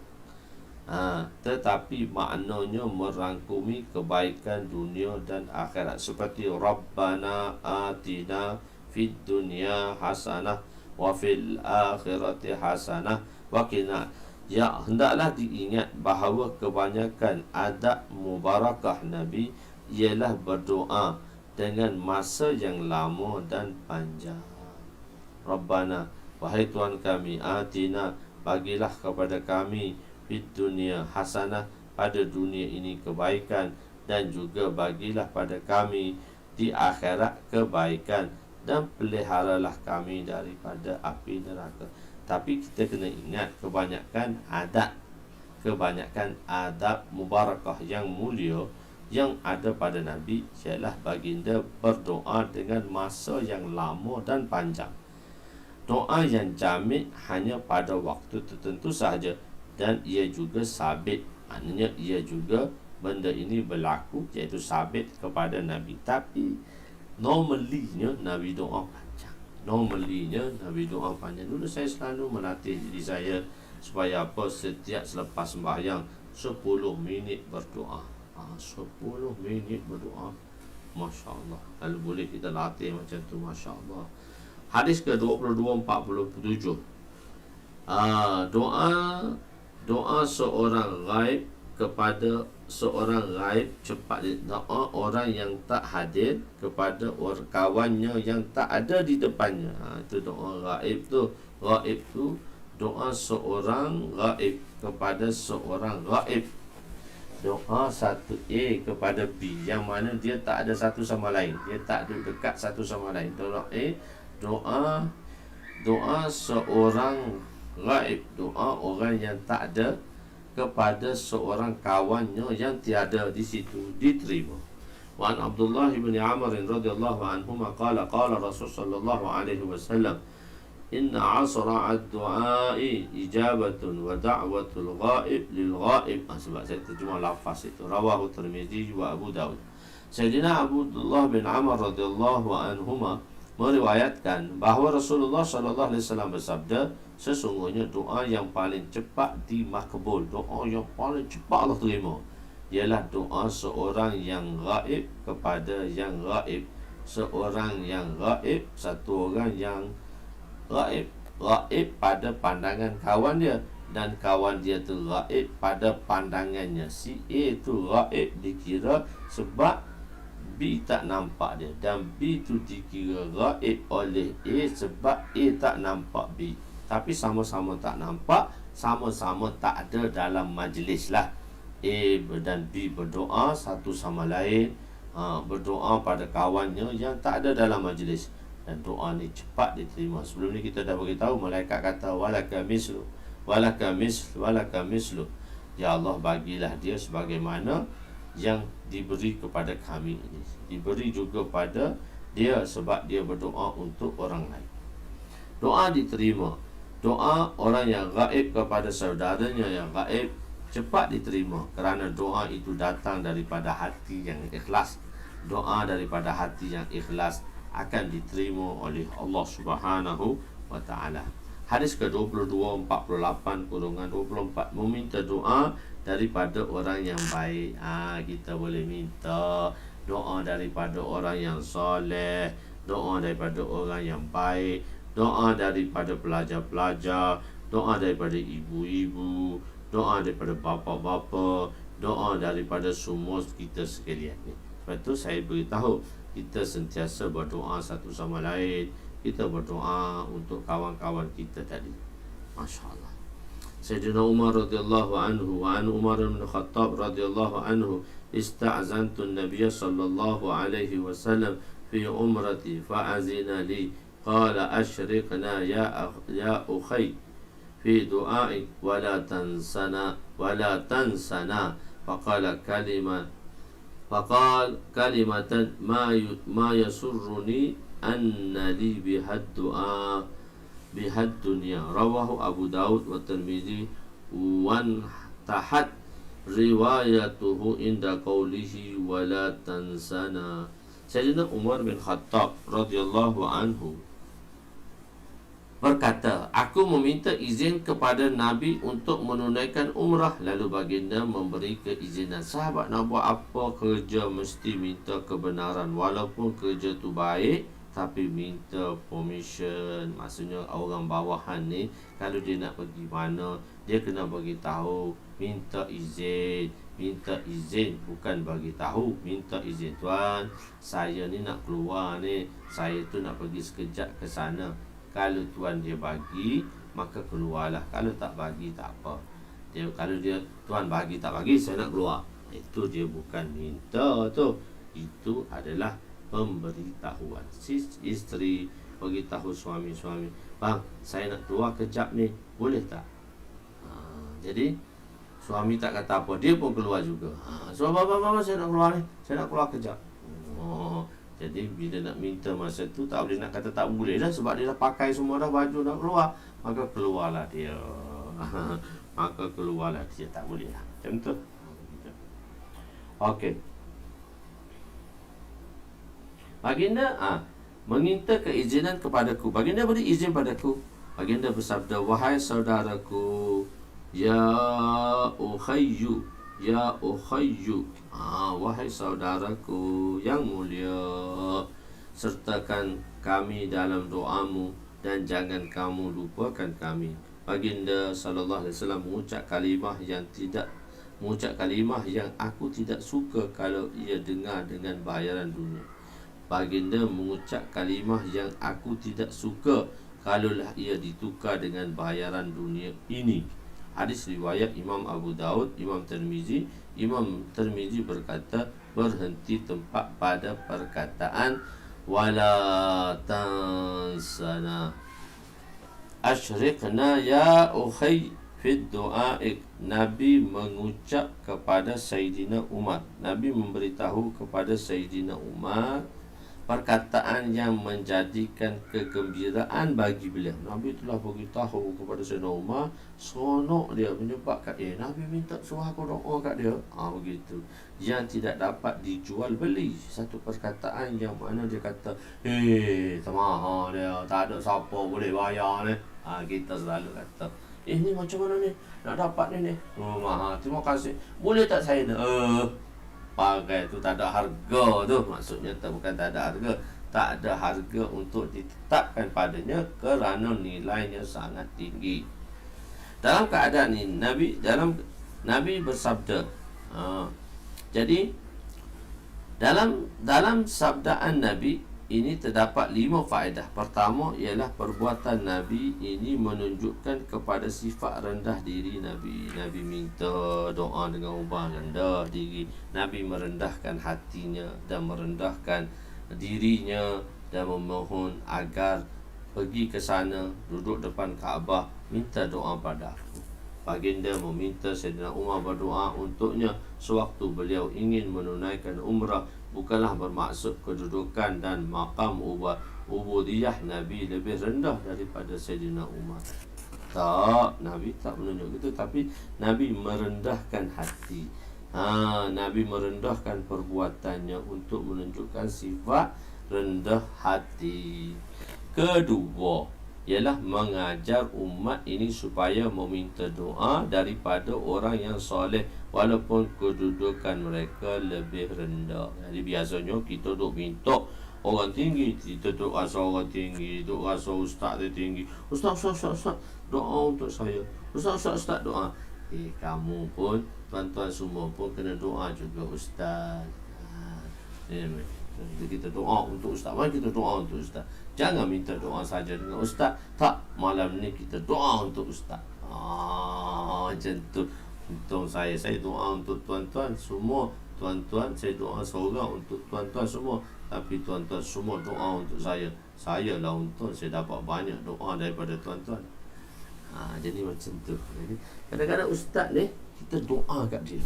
tetapi maknanya merangkumi kebaikan dunia dan akhirat. Seperti Rabbana atina fid dunya hasanah wa fil akhirati hasanah wa qina. Ya, hendaklah diingat bahawa kebanyakan adab mubarakah Nabi ialah berdoa dengan masa yang lama dan panjang. Rabbana, wahai Tuhan kami, atina, bagilah kepada kami, fid dunia hasanah, pada dunia ini kebaikan, dan juga bagilah pada kami di akhirat kebaikan, dan peliharalah kami daripada api neraka. Tapi kita kena ingat kebanyakan adab mubarakah yang mulia yang ada pada Nabi ialah baginda berdoa dengan masa yang lama dan panjang. Doa yang jami' hanya pada waktu tertentu sahaja, dan ia juga sabit. Maknanya ia juga benda ini berlaku, iaitu sabit kepada Nabi. Tapi normalinya Nabi doa panjang. Dulu saya selalu melatih diri saya supaya apa? Setiap selepas sembahyang 10 minit berdoa. 10 minit berdoa. Masya Allah. Kalau boleh kita latih macam tu, Masya Allah. Hadis ke-2247. Doa seorang ghaib kepada seorang ghaib cepat. Doa orang yang tak hadir kepada kawannya yang tak ada di depannya. Itu doa ghaib tu. Ghaib tu doa seorang ghaib kepada seorang ghaib. Doa satu A kepada B, yang mana dia tak ada satu sama lain, dia tak ada dekat satu sama lain. Doa A, doa seorang ghaib, doa orang yang tak ada kepada seorang kawannya yang tiada di situ, diterima. Wa an Abdullah bin Amr radhiyallahu anhuma qala Rasul sallallahu alaihi wasallam, inna asra' ad-du'a'i ijabatun wa da'watul ghaib lil ghaib. Sebab saya terjemah lafaz itu, rawahu Tirmizi wa Abu Daud. Sayyidina Abdullah bin Amr radhiyallahu anhuma meriwayatkan bahawa Rasulullah sallallahu alaihi wasallam bersabda, sesungguhnya doa yang paling cepat dimakbul, doa yang paling cepat Allah terima, ialah doa seorang yang ghaib kepada yang ghaib. Seorang yang ghaib, satu orang yang ghaib pada pandangan kawan dia, dan kawan dia tu ghaib pada pandangannya. Si A tu ghaib dikira sebab B tak nampak dia, dan B tu dikira ghaib oleh A sebab A tak nampak B. Tapi sama-sama tak nampak, sama-sama tak ada dalam majlis lah. A dan B berdoa satu sama lain, berdoa pada kawannya yang tak ada dalam majlis, dan doa ni cepat diterima. Sebelum ni kita dah beritahu, malaikat kata walaka mislu, walaka mislu, walaka mislu. Ya Allah, bagilah dia sebagaimana yang diberi kepada kami ini. Diberi juga pada dia sebab dia berdoa untuk orang lain. Doa diterima. Doa orang yang gaib kepada saudaranya yang gaib cepat diterima, kerana doa itu datang daripada hati yang ikhlas. Doa daripada hati yang ikhlas akan diterima oleh Allah Subhanahu wa taala. Hadis ke-2248/24, meminta doa daripada orang yang baik. Kita boleh minta doa daripada orang yang soleh, doa daripada orang yang baik, doa daripada pelajar-pelajar, doa daripada ibu-ibu, doa daripada bapa-bapa, doa daripada semua kita sekalian ni. Sebab tu saya beritahu, kita sentiasa berdoa satu sama lain. Kita berdoa untuk kawan-kawan kita tadi. Masya Allah. Sayyidina Umar radhiyallahu anhu wa an Umar bin Khattab radhiyallahu anhu ista'zantu an-nabiy sallallahu alaihi wasallam fi umrati fa'azina li qala ashriqna ya ukhay fi du'a'i wa la tansana faqala kalimatan ma yasurruni anna li bihad du'a bihad dunya. Rawahu Abu Daud wa Tirmizi wan tahat riwayatuhu inda qawlihi wa la tansana. Sayyidina Umar bin Khattab radhiyallahu anhu berkata, aku meminta izin kepada Nabi untuk menunaikan umrah. Lalu baginda memberi keizinan. Sahabat nak buat apa kerja mesti minta kebenaran. Walaupun kerja tu baik, tapi minta permission. Maksudnya orang bawahan ni, kalau dia nak pergi mana, dia kena bagi tahu, minta izin. Minta izin, bukan bagi tahu, minta izin. Tuan, saya ni nak keluar ni, saya tu nak pergi sekejap ke sana. Kalau tuan dia bagi, maka keluarlah. Kalau tak bagi, tak apa. Kalau dia tuan bagi tak bagi, saya nak keluar, itu dia bukan minta tu. Itu adalah pemberitahuan. Si isteri beritahu suami-suami, bang, saya nak keluar kejap ni, boleh tak? Jadi suami tak kata apa, dia pun keluar juga. So baba, saya nak keluar ni, saya nak keluar kejap. Jadi bila nak minta masa tu, tak boleh nak kata tak boleh dah, sebab dia dah pakai semua dah baju nak keluar, maka keluarlah dia. Maka keluarlah dia, tak boleh lah. Macam tu. Okey. Baginda meminta keizinan kepadaku. Baginda beri izin padaku. Baginda bersabda, wahai saudaraku, ya ukhayyu, ya ukhayyu, wahai saudaraku yang mulia, sertakan kami dalam doamu dan jangan kamu lupakan kami. Baginda sallallahu alaihi wasallam mengucap kalimah yang aku tidak suka kalau ia dengar dengan bayaran dunia. Baginda mengucap kalimah yang aku tidak suka kalaulah ia ditukar dengan bayaran dunia ini. Hadis riwayat Imam Abu Daud, Imam Tirmizi. Imam Tirmizi berkata, berhenti tempat pada perkataan wala tansana asyriqna ya ukhay fid du'aik. Nabi mengucap kepada Sayyidina Umar, Nabi memberitahu kepada Sayyidina Umar perkataan yang menjadikan kegembiraan bagi beliau. Nabi telah beritahu kepada Sayyidina Umar, seronok dia menyebabkan Nabi minta suruh aku doa kat dia. Begitu. Yang tidak dapat dijual beli. Satu perkataan yang mana dia kata, tak mahal dia, tak ada siapa boleh bayar ni. Kita selalu kata, ni macam mana ni nak dapat ni? Mahal, terima kasih, boleh tak saya pakai tu, tak ada harga tu. Maksudnya bukan tak ada harga, tak ada harga untuk ditetapkan padanya kerana nilainya sangat tinggi. Dalam keadaan ini Nabi bersabda, jadi dalam sabdaan Nabi ini terdapat 5 faedah. Pertama ialah perbuatan Nabi ini menunjukkan kepada sifat rendah diri Nabi. Nabi minta doa dengan ubah rendah diri. Nabi merendahkan hatinya dan merendahkan dirinya dan memohon agar pergi ke sana, duduk depan Kaabah, minta doa pada aku. Baginda meminta Sayyidina Umar berdoa untuknya sewaktu beliau ingin menunaikan umrah. Bukanlah bermaksud kedudukan dan maqam ubudiyah Nabi lebih rendah daripada Sayyidina Umar. Tak, Nabi tak menunjuk itu, tapi Nabi merendahkan hati. Nabi merendahkan perbuatannya untuk menunjukkan sifat rendah hati. Kedua, ialah mengajar umat ini supaya meminta doa daripada orang yang soleh walaupun kedudukan mereka lebih rendah. Jadi biasanya kita duk minta orang tinggi, kita duk rasa orang tinggi, duk rasa ustaz dia tinggi. Ustaz, doa untuk saya. Ustaz, doa. Kamu pun, tuan-tuan semua pun kena doa juga ustaz. Kita doa untuk ustaz. Mari kita doa untuk ustaz. Jangan minta doa saja dengan ustaz. Tak, malam ni kita doa untuk ustaz. Macam tu. Untung saya doa untuk tuan-tuan semua. Tuan-tuan, saya doa seorang untuk tuan-tuan semua. Tapi tuan-tuan semua doa untuk saya. Saya lah untung saya dapat banyak doa daripada tuan-tuan. Jadi macam tu. Jadi kadang-kadang ustaz ni kita doa kat dia.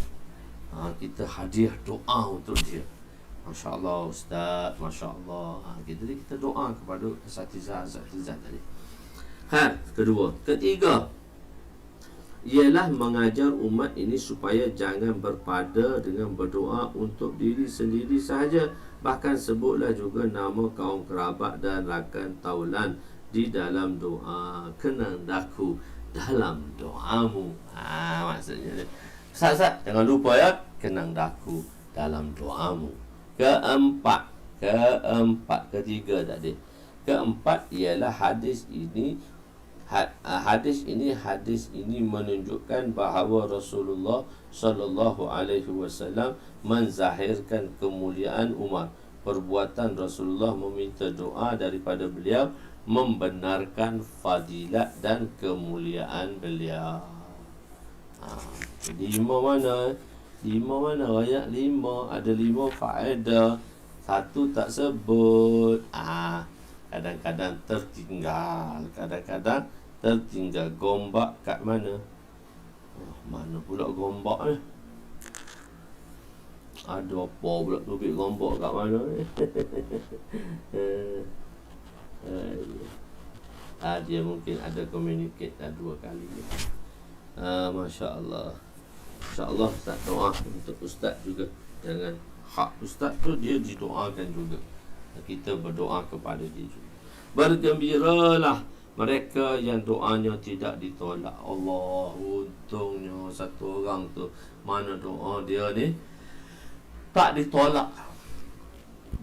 Kita hadiah doa untuk dia. Masya Allah ustaz, Masya Allah. Kita doa kepada asatizah tadi. Kedua. Ketiga, ialah mengajar umat ini supaya jangan berpada dengan berdoa untuk diri sendiri sahaja. Bahkan sebutlah juga nama kaum kerabat dan rakan taulan di dalam doa. Kenang daku dalam doamu. Maksudnya Ustaz, jangan lupa ya, kenang daku dalam doamu. Ketiga tadi. Keempat ialah hadis ini menunjukkan bahawa Rasulullah sallallahu alaihi wasallam menzahirkan kemuliaan Umar. Perbuatan Rasulullah meminta doa daripada beliau membenarkan fadilat dan kemuliaan beliau. Lima mana? Banyak lima. Ada 5 faedah. 1 tak sebut. Kadang-kadang tertinggal. Gombak kat mana? Mana pula gombak ni? Ada apa pula tubik gombak kat mana ni? Dia mungkin ada communicate 2 kali. Masya Allah. InsyaAllah Ustaz doa untuk Ustaz juga. Jangan hak Ustaz tu dia didoakan juga. Kita berdoa kepada dia juga. Bergembiralah mereka yang doanya tidak ditolak. Allah, untungnya satu orang tu mana doa dia ni tak ditolak.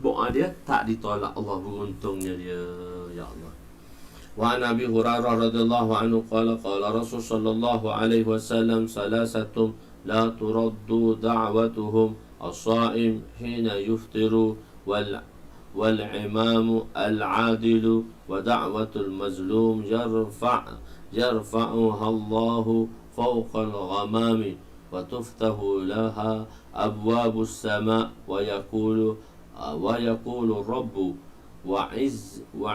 Doa dia tak ditolak. Allah, beruntungnya dia. Ya Allah. Wa Nabi Hurairah radhiyallahu anhu qala Rasul sallallahu alaihi wasallam salasatun la turaddu da'watuhum as-sha'im hina yuftiru wal imamu al-adilu wa da'watul mazlum yarfa'uha Allahu fawqa al-ghamami wa tuftahu laha abwabus sama' wa yaqulu rabbu wa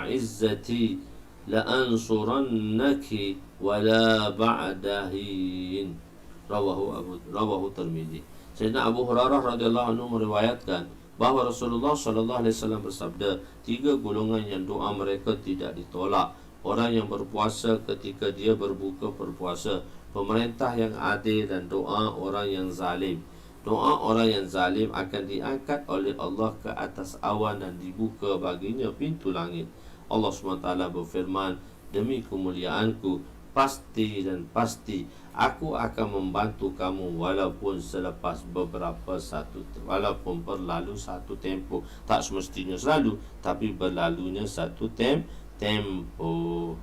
izzati la'ansurannaki wala ba'dahin. Rawahu Tirmidzi. Sayyidina Abu Hurairah radhiyallahu anhu meriwayatkan bahawa Rasulullah sallallahu alaihi wasallam bersabda, 3 golongan yang doa mereka tidak ditolak. Orang yang berpuasa ketika dia berbuka berpuasa, pemerintah yang adil, dan doa orang yang zalim. Doa orang yang zalim akan diangkat oleh Allah ke atas awan dan dibuka baginya pintu langit. Allah SWT berfirman, demi kemuliaanku, pasti aku akan membantu kamu walaupun berlalu satu tempoh. Tak semestinya selalu, tapi berlalunya satu tempoh.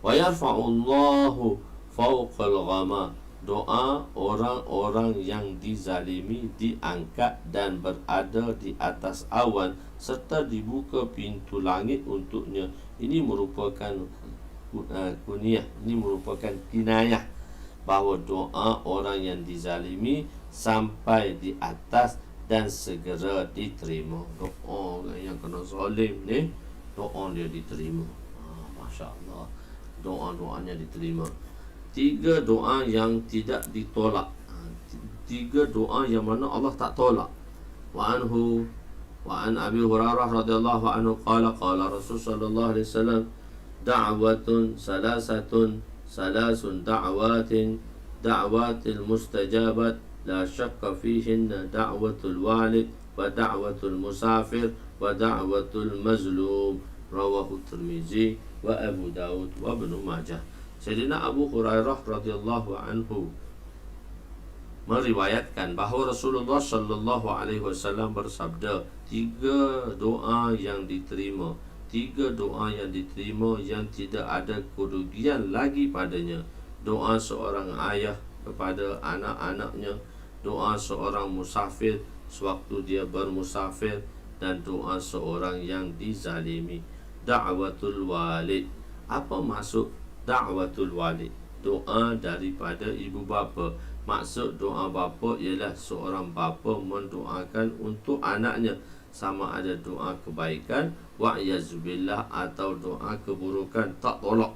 Wa yarfa'ullahu fawqal ghama. Doa orang-orang yang dizalimi diangkat dan berada di atas awan serta dibuka pintu langit untuknya. Ini merupakan kinayah bahawa doa orang yang dizalimi sampai di atas dan segera diterima. Doa orang yang kena zalim ni, doa dia diterima. Masya Allah, doa-doanya diterima. 3 doa yang tidak ditolak. 3 doa yang mana Allah tak tolak. Wa an Abi Hurairah radhiyallahu anhu qala Rasul sallallahu alaihi wasallam, da'watun salasun da'watil mustajabat la syakka fihinna da'watul walid wa da'watul musafir wa da'watul mazlum. Rawahu Tirmidzi wa Abu Daud wa Ibnu Majah. Sayyidina Abu Hurairah radhiyallahu anhu meriwayatkan bahawa Rasulullah sallallahu alaihi wasallam bersabda, 3 doa yang diterima, 3 doa yang diterima yang tidak ada kerugian lagi padanya. Doa seorang ayah kepada anak-anaknya, doa seorang musafir sewaktu dia bermusafir, dan doa seorang yang dizalimi. Da'watul walid. Apa maksud da'watul walid? Doa daripada ibu bapa. Maksud doa bapa ialah seorang bapa mendoakan untuk anaknya, sama ada doa kebaikan wa'yazubillah atau doa keburukan, tak tolak.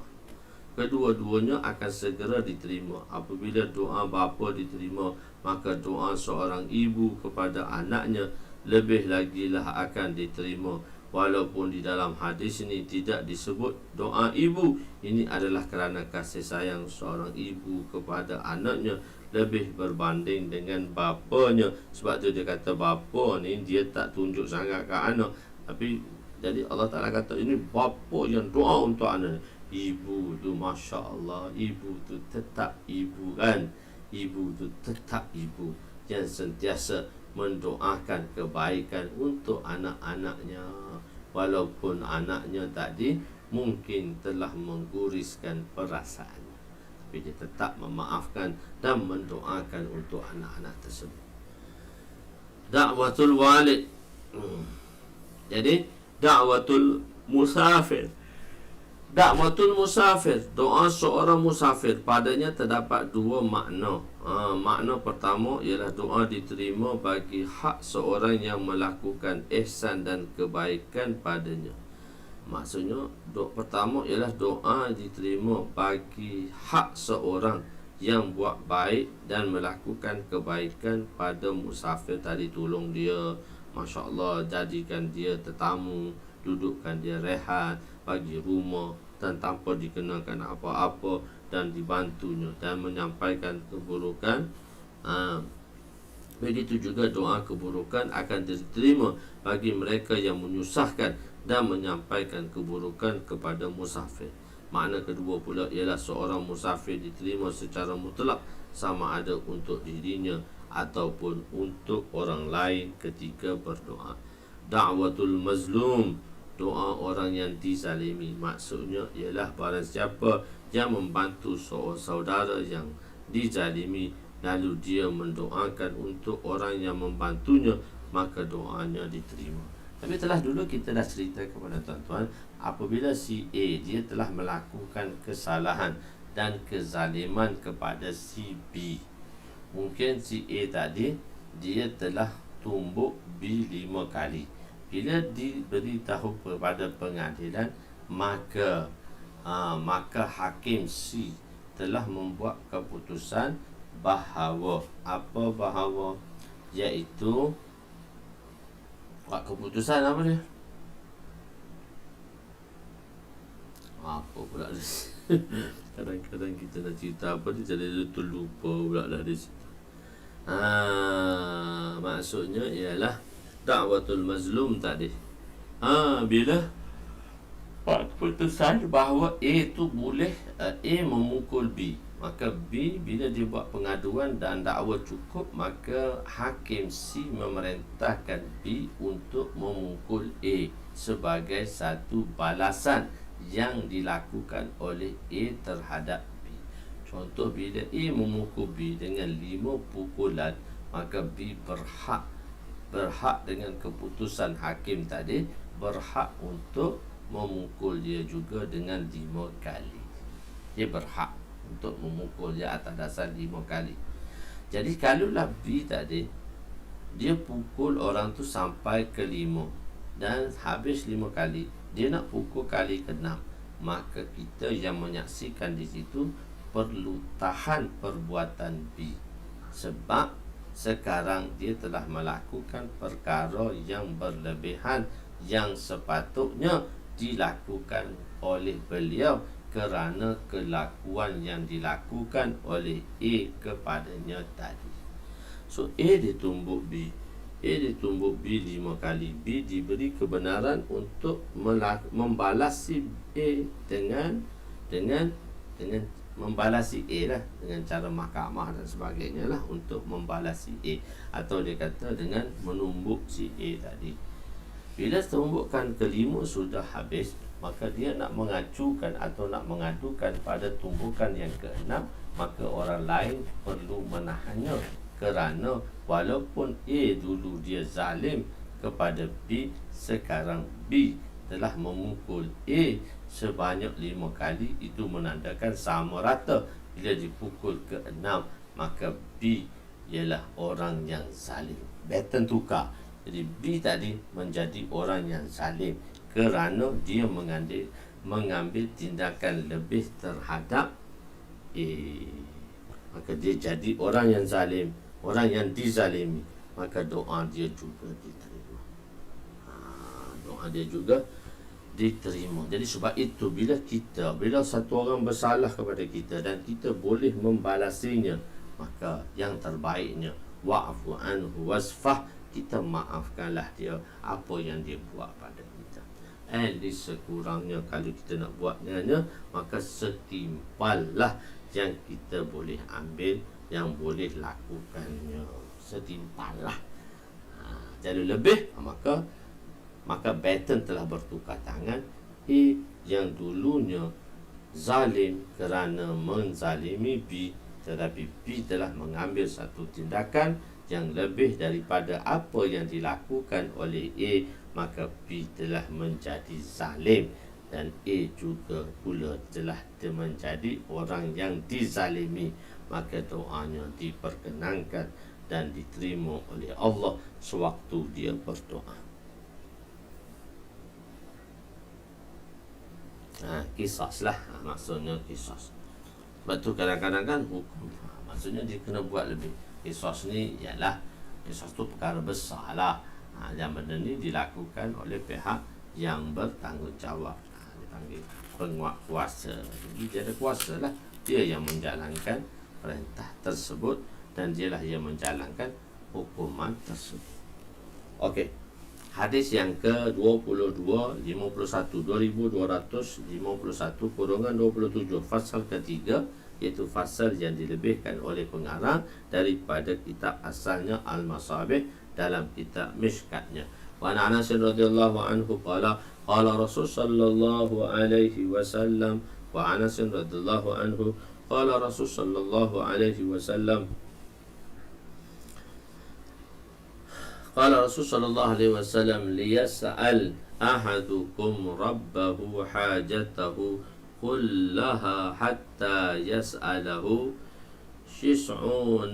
Kedua-duanya akan segera diterima. Apabila doa bapa diterima, maka doa seorang ibu kepada anaknya lebih lagi lah akan diterima. Walaupun di dalam hadis ini tidak disebut doa ibu, ini adalah kerana kasih sayang seorang ibu kepada anaknya lebih berbanding dengan bapanya. Sebab tu dia kata bapa ni dia tak tunjuk sangat ke anak, tapi jadi Allah Ta'ala kata ini bapa yang doa untuk anak. Ibu tu Masya Allah, ibu tu tetap ibu kan. Ibu tu tetap ibu yang sentiasa mendoakan kebaikan untuk anak-anaknya, walaupun anaknya tadi mungkin telah mengguriskan perasaannya, tapi dia tetap memaafkan dan mendoakan untuk anak-anak tersebut. Da'watul walid. Jadi da'watul musafir. Da'watul musafir, doa seorang musafir, padanya terdapat 2 makna. Makna pertama ialah doa diterima bagi hak seorang yang melakukan ihsan dan kebaikan padanya. Maksudnya pertama ialah doa diterima bagi hak seorang yang buat baik dan melakukan kebaikan pada musafir tadi. Tolong dia, Masya Allah, jadikan dia tetamu, dudukkan dia rehat, bagi rumah dan tanpa dikenakan apa-apa, dan dibantunya dan menyampaikan keburukan. Begitu juga doa keburukan akan diterima bagi mereka yang menyusahkan dan menyampaikan keburukan kepada musafir. Makna kedua pula ialah seorang musafir diterima secara mutlak, sama ada untuk dirinya ataupun untuk orang lain ketika berdoa. Da'watul mazlum, doa orang yang dizalimi. Maksudnya ialah barang siapa yang membantu seorang saudara yang dizalimi, lalu dia mendoakan untuk orang yang membantunya, maka doanya diterima. Tapi telah dulu kita dah cerita kepada tuan-tuan, apabila si A dia telah melakukan kesalahan dan kezaliman kepada si B, mungkin si A tadi dia telah tumbuk B 5 kali. Bila diberitahu kepada pengadilan, maka hakim C telah membuat keputusan bahawa iaitu buat keputusan apa dia? Apa pula dia? Kadang-kadang kita nak cerita apa dia jadi terlupa pula dah di situ. Maksudnya ialah da'watul mazlum tadi. Bila buat keputusan bahawa A tu boleh A memukul B, maka B bila dia buat pengaduan dan dakwa cukup, maka hakim C memerintahkan B untuk memukul A sebagai satu balasan yang dilakukan oleh A terhadap B. Contoh, bila A memukul B dengan 5 pukulan, maka B berhak dengan keputusan hakim tadi, berhak untuk memukul dia juga dengan 5 kali. Dia berhak untuk memukul dia atas dasar 5 kali. Jadi kalaulah B tadi dia pukul orang tu sampai ke 5 dan habis 5 kali, dia nak pukul kali ke-6, maka kita yang menyaksikan di situ perlu tahan perbuatan B, sebab sekarang dia telah melakukan perkara yang berlebihan yang sepatutnya dilakukan oleh beliau kerana kelakuan yang dilakukan oleh A kepadanya tadi. So A ditumbuk B, A ditumbuk B 5 kali. B diberi kebenaran untuk membalas si A dengan membalasi A lah, dengan cara mahkamah dan sebagainya lah, untuk membalasi A, atau dia kata dengan menumbuk si A tadi. Bila tumbukan kelima sudah habis, maka dia nak mengacukan atau nak mengadukan pada tumbukan yang keenam, maka orang lain perlu menahannya, kerana walaupun A dulu dia zalim kepada B, sekarang B telah memukul A sebanyak 5 kali. Itu menandakan sama rata. Bila dipukul ke-6, maka B ialah orang yang zalim. Pattern tukar. Jadi B tadi menjadi orang yang zalim kerana dia mengambil tindakan lebih terhadap A. Maka dia jadi orang yang zalim, orang yang dizalimi. Maka doa dia juga diterima. Doa dia juga diterima. Jadi sebab itu bila satu orang bersalah kepada kita dan kita boleh membalasinya, maka yang terbaiknya wa'fu anhu wasfah, kita maafkanlah dia apa yang dia buat pada kita. At least sekurangnya kalau kita nak buat dengannya, maka setimballah yang kita boleh ambil, yang boleh lakukannya. Setimballah. Jadi lebih, maka baton telah bertukar tangan. A yang dulunya zalim kerana menzalimi B, tetapi B telah mengambil satu tindakan yang lebih daripada apa yang dilakukan oleh A, maka B telah menjadi zalim, dan A juga pula telah menjadi orang yang dizalimi. Maka doanya diperkenankan dan diterima oleh Allah sewaktu dia berdoa. Qisas lah, maksudnya qisas. Sebab tu kadang-kadang kan hukum, maksudnya dia kena buat lebih. Qisas ni ialah, qisas tu perkara besar lah. Yang benda ni dilakukan oleh pihak yang bertanggungjawab. Dipanggil penguat kuasa. Jadi dia ada kuasa lah. Dia yang menjalankan perintah tersebut, dan dialah yang menjalankan hukuman tersebut. Okey. Hadis yang ke-22, 2251-27, fasal ketiga, iaitu fasal yang dilebihkan oleh pengarang daripada kitab asalnya Al-Masabih dalam kitab Mishkatnya. Wa an Anas radhiyallahu anhu qala qala Rasul sallallahu alaihi wasallam, wa Anas radhiyallahu anhu qala Rasul sallallahu alaihi wasallam, qala Rasul sallallahu alaihi wasallam, liyas'al ahadukum rabbahu hajatahu kullaha hatta yas'alahu syis'u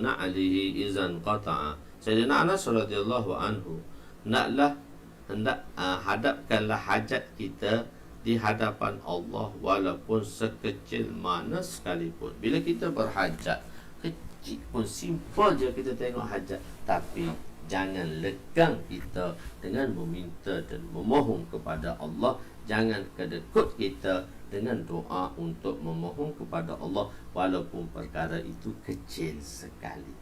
na'lihi izan qata'a. Sayyidina Anas radhiyallahu anhu hadapkanlah hajat kita di hadapan Allah walaupun sekecil mana sekalipun. Bila kita berhajat kecil pun, simple je kita tengok hajat, tapi jangan lekang kita dengan meminta dan memohon kepada Allah. Jangan kedekut kita dengan doa untuk memohon kepada Allah walaupun perkara itu kecil sekali.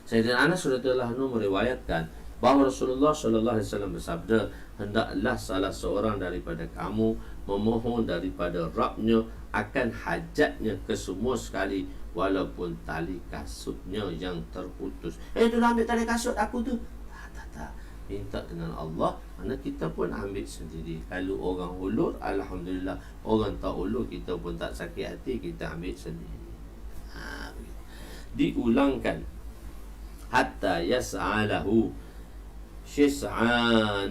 Sayyidina Anas radhiyallahu anhu meriwayatkan bahawa Rasulullah sallallahu alaihi wasallam bersabda, hendaklah salah seorang daripada kamu memohon daripada Rabb-Nya akan hajatnya kesemua sekali, walaupun tali kasutnya yang terputus. Tolong ambil tali kasut aku tu. Tak. Minta dengan Allah. Mana kita pun ambil sendiri. Kalau orang ulur, alhamdulillah. Orang tak ulur, kita pun tak sakit hati, kita ambil sendiri. Diulangkan hatta yas'alahu syis'a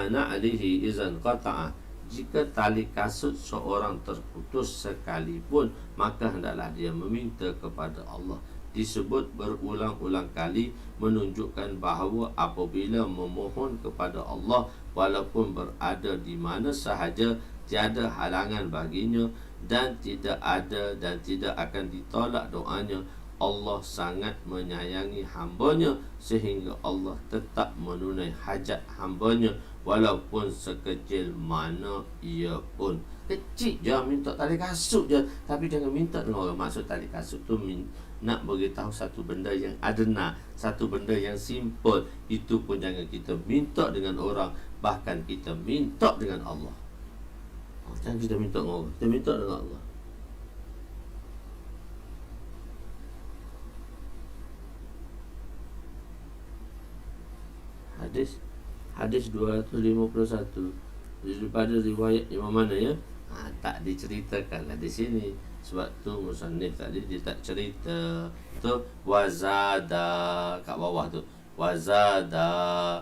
na'lihi izan qata'a. Jika tali kasut seorang terputus sekalipun, maka hendaklah dia meminta kepada Allah. Disebut berulang-ulang kali menunjukkan bahawa apabila memohon kepada Allah, walaupun berada di mana sahaja, tiada halangan baginya, dan tidak ada dan tidak akan ditolak doanya. Allah sangat menyayangi hambanya sehingga Allah tetap menunai hajat hambanya walaupun sekecil mana ia pun. Kecil je minta tali kasut je, tapi jangan minta dengan orang. Maksud tali kasut tu nak beritahu satu benda yang adna, satu benda yang simple, itu pun jangan kita minta dengan orang, bahkan kita minta dengan Allah. Jangan kita minta dengan orang, kita minta dengan Allah. Hadis 251 daripada riwayat Imam mana ya? Tak diceritakan di sini. Sebab tu musannif tadi dia tak cerita. Tu wazada kat bawah tu. Wazada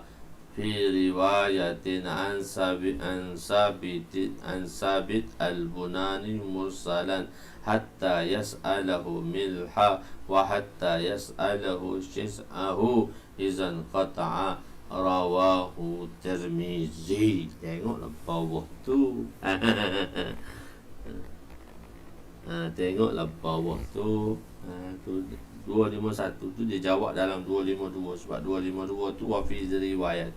fi riwayatin an sabit al-bunani mursalan hatta yas'alahu milha wa hatta yas'alahu shis'ahu izan qata'a rawahu Tirmizi. Tengoklah bawah tu. Tengoklah bawah tu. Tu 251 tu dia jawab dalam 252. Sebab 252 tu wafi riwayat.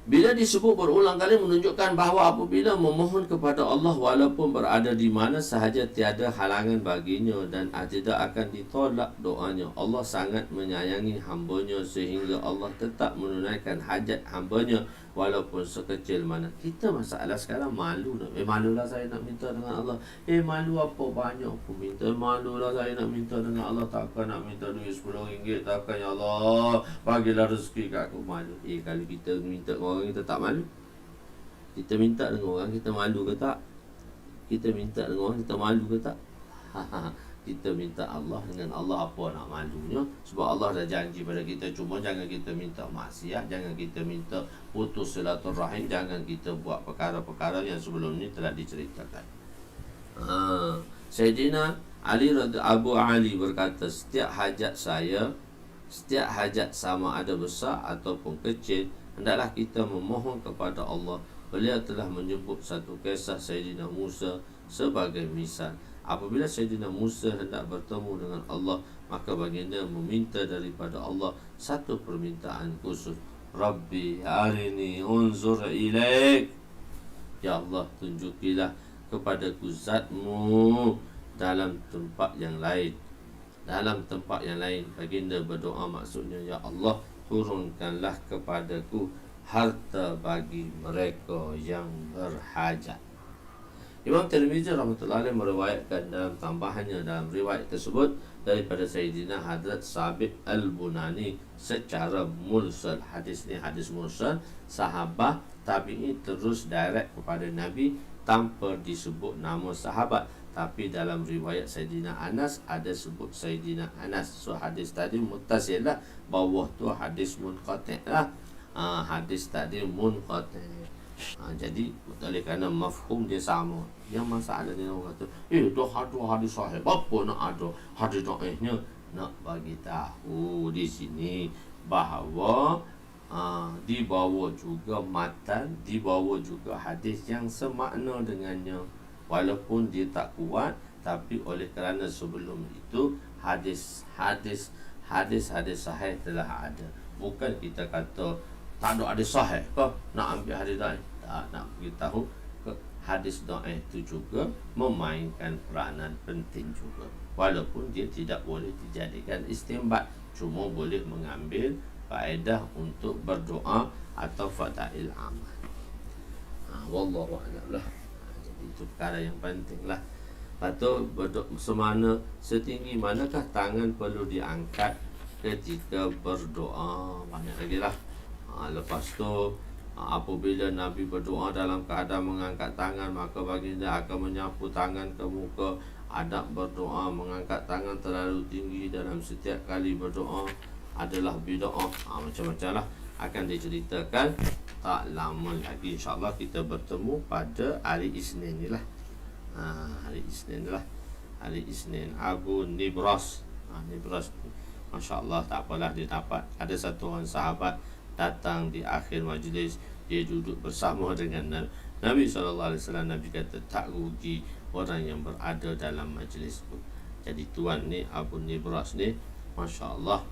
Bila disebut berulang kali menunjukkan bahawa apabila memohon kepada Allah walaupun berada di mana sahaja tiada halangan baginya dan tidak akan ditolak doanya. Allah sangat menyayangi hambanya sehingga Allah tetap menunaikan hajat hambanya walaupun sekecil mana. Kita masalah sekarang malu nak. Malulah saya nak minta dengan Allah. Malu apa banyak pun minta. Malulah saya nak minta dengan Allah. Takkan nak minta duit RM10. Takkan ya Allah bagilah rezeki kat aku. Malu. Kalau kita minta dengan orang kita tak malu. Kita minta dengan orang kita malu ke tak? Kita minta dengan orang kita malu ke tak? Kita minta Allah dengan Allah, apa nak malunya? Sebab Allah dah janji pada kita. Cuma jangan kita minta maksiat, jangan kita minta putus silaturahim, jangan kita buat perkara-perkara yang sebelum ni telah diceritakan. Sayyidina Abu Ali berkata, setiap hajat sama ada besar ataupun kecil, hendaklah kita memohon kepada Allah. Beliau telah menyebut satu kisah Sayyidina Musa sebagai misal. Apabila Sayyidina Musa hendak bertemu dengan Allah, maka baginda meminta daripada Allah satu permintaan khusus. Rabbi arini unzur ilaik. Ya Allah, tunjukilah kepadaku zatmu dalam tempat yang lain. Dalam tempat yang lain baginda berdoa, maksudnya ya Allah, turunkanlah kepadaku harta bagi mereka yang berhajat. Imam Tirmizi rahmatullahi alaih meriwayatkan dalam tambahannya dalam riwayat tersebut daripada Sayyidina Hadrat Sabit Al-Bunani secara mursal. Hadis ni hadis mursal, sahabat tabi'i terus direct kepada Nabi tanpa disebut nama sahabat. Tapi dalam riwayat Sayyidina Anas ada sebut Sayyidina Anas. So hadis tadi muttasil lah, bawah tu hadis munqati' lah. Hadis tadi munqati'. Jadi oleh kerana mafhum dia sama. Yang masalah dia orang kata, dah ada hadis sahih, apa nak ada hadis dhaifnya? Nak bagi tahu di sini bahawa dibawa juga matan, dibawa juga hadis yang semakna dengannya. Walaupun dia tak kuat, tapi oleh kerana sebelum itu hadis sahih telah ada. Bukan kita kata tak ada hadis sahih ke nak ambil hadis dhaif. Tak, nak beritahu hadis dhaif itu juga memainkan peranan penting juga. Walaupun dia tidak boleh dijadikan istinbat, cuma boleh mengambil faedah untuk berdoa atau fadail amal. Wallahu a'lam lah. Jadi itu perkara yang penting lah. Lepas tu semana setinggi manakah tangan perlu diangkat ketika berdoa? Banyak lagi lah. Lepas tu apabila Nabi berdoa dalam keadaan mengangkat tangan, maka baginda akan menyapu tangan ke muka. Adab berdoa mengangkat tangan terlalu tinggi dalam setiap kali berdoa adalah bid'ah. Macam-macam lah akan diceritakan. Tak lama lagi insyaAllah kita bertemu pada hari Isnin ni lah. Hari Isnin Abu Nibras. Nibras Masya Allah, tak apalah, dia dapat. Ada satu orang sahabat datang di akhir majlis, dia duduk bersama dengan Nabi SAW. Nabi kata, tak rugi orang yang berada dalam majlis itu. Jadi tuan ni, Abu Nibras ni, Masya Allah,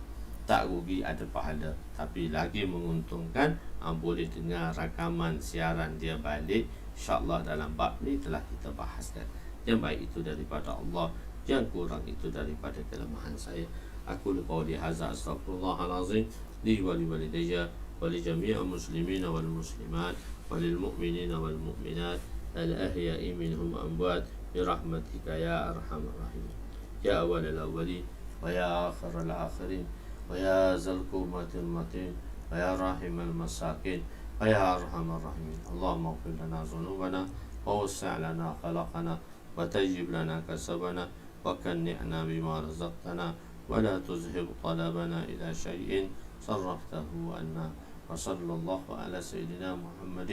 tak rugi, ada pahala. Tapi lagi menguntungkan, boleh dengar rakaman siaran dia balik. InsyaAllah dalam bab ni telah kita bahaskan. Yang baik itu daripada Allah, Yang kurang itu daripada kelemahan saya. Aku qouli hadza astaghfirullahalazim li wa li walidayya wa li jami'il muslimina wal muslimat wa lil mu'minina wal mu'minat al ahya'i minhum wa amwat bi rahmatika ya arhamar rahimin. Ya awwalal awwalin wa ya akhiral akhirin wa ya zal quwwatil matin wa ya rahimal masakin wa ya arhamar rahimin. Allahumma ighfir lana dhunubana wa wasi' lana khalaqana wa tayyib lana kasabana وكنعنا بما رزقتنا ولا تزهب طلبنا إلى شيء صرفته عنا وصلى الله على سيدنا محمد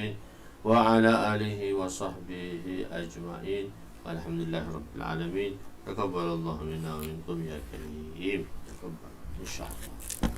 وعلى آله وصحبه أجمعين والحمد لله رب العالمين. تقبل الله منا ومنكم يا كريم. تقبل إن شاء الله.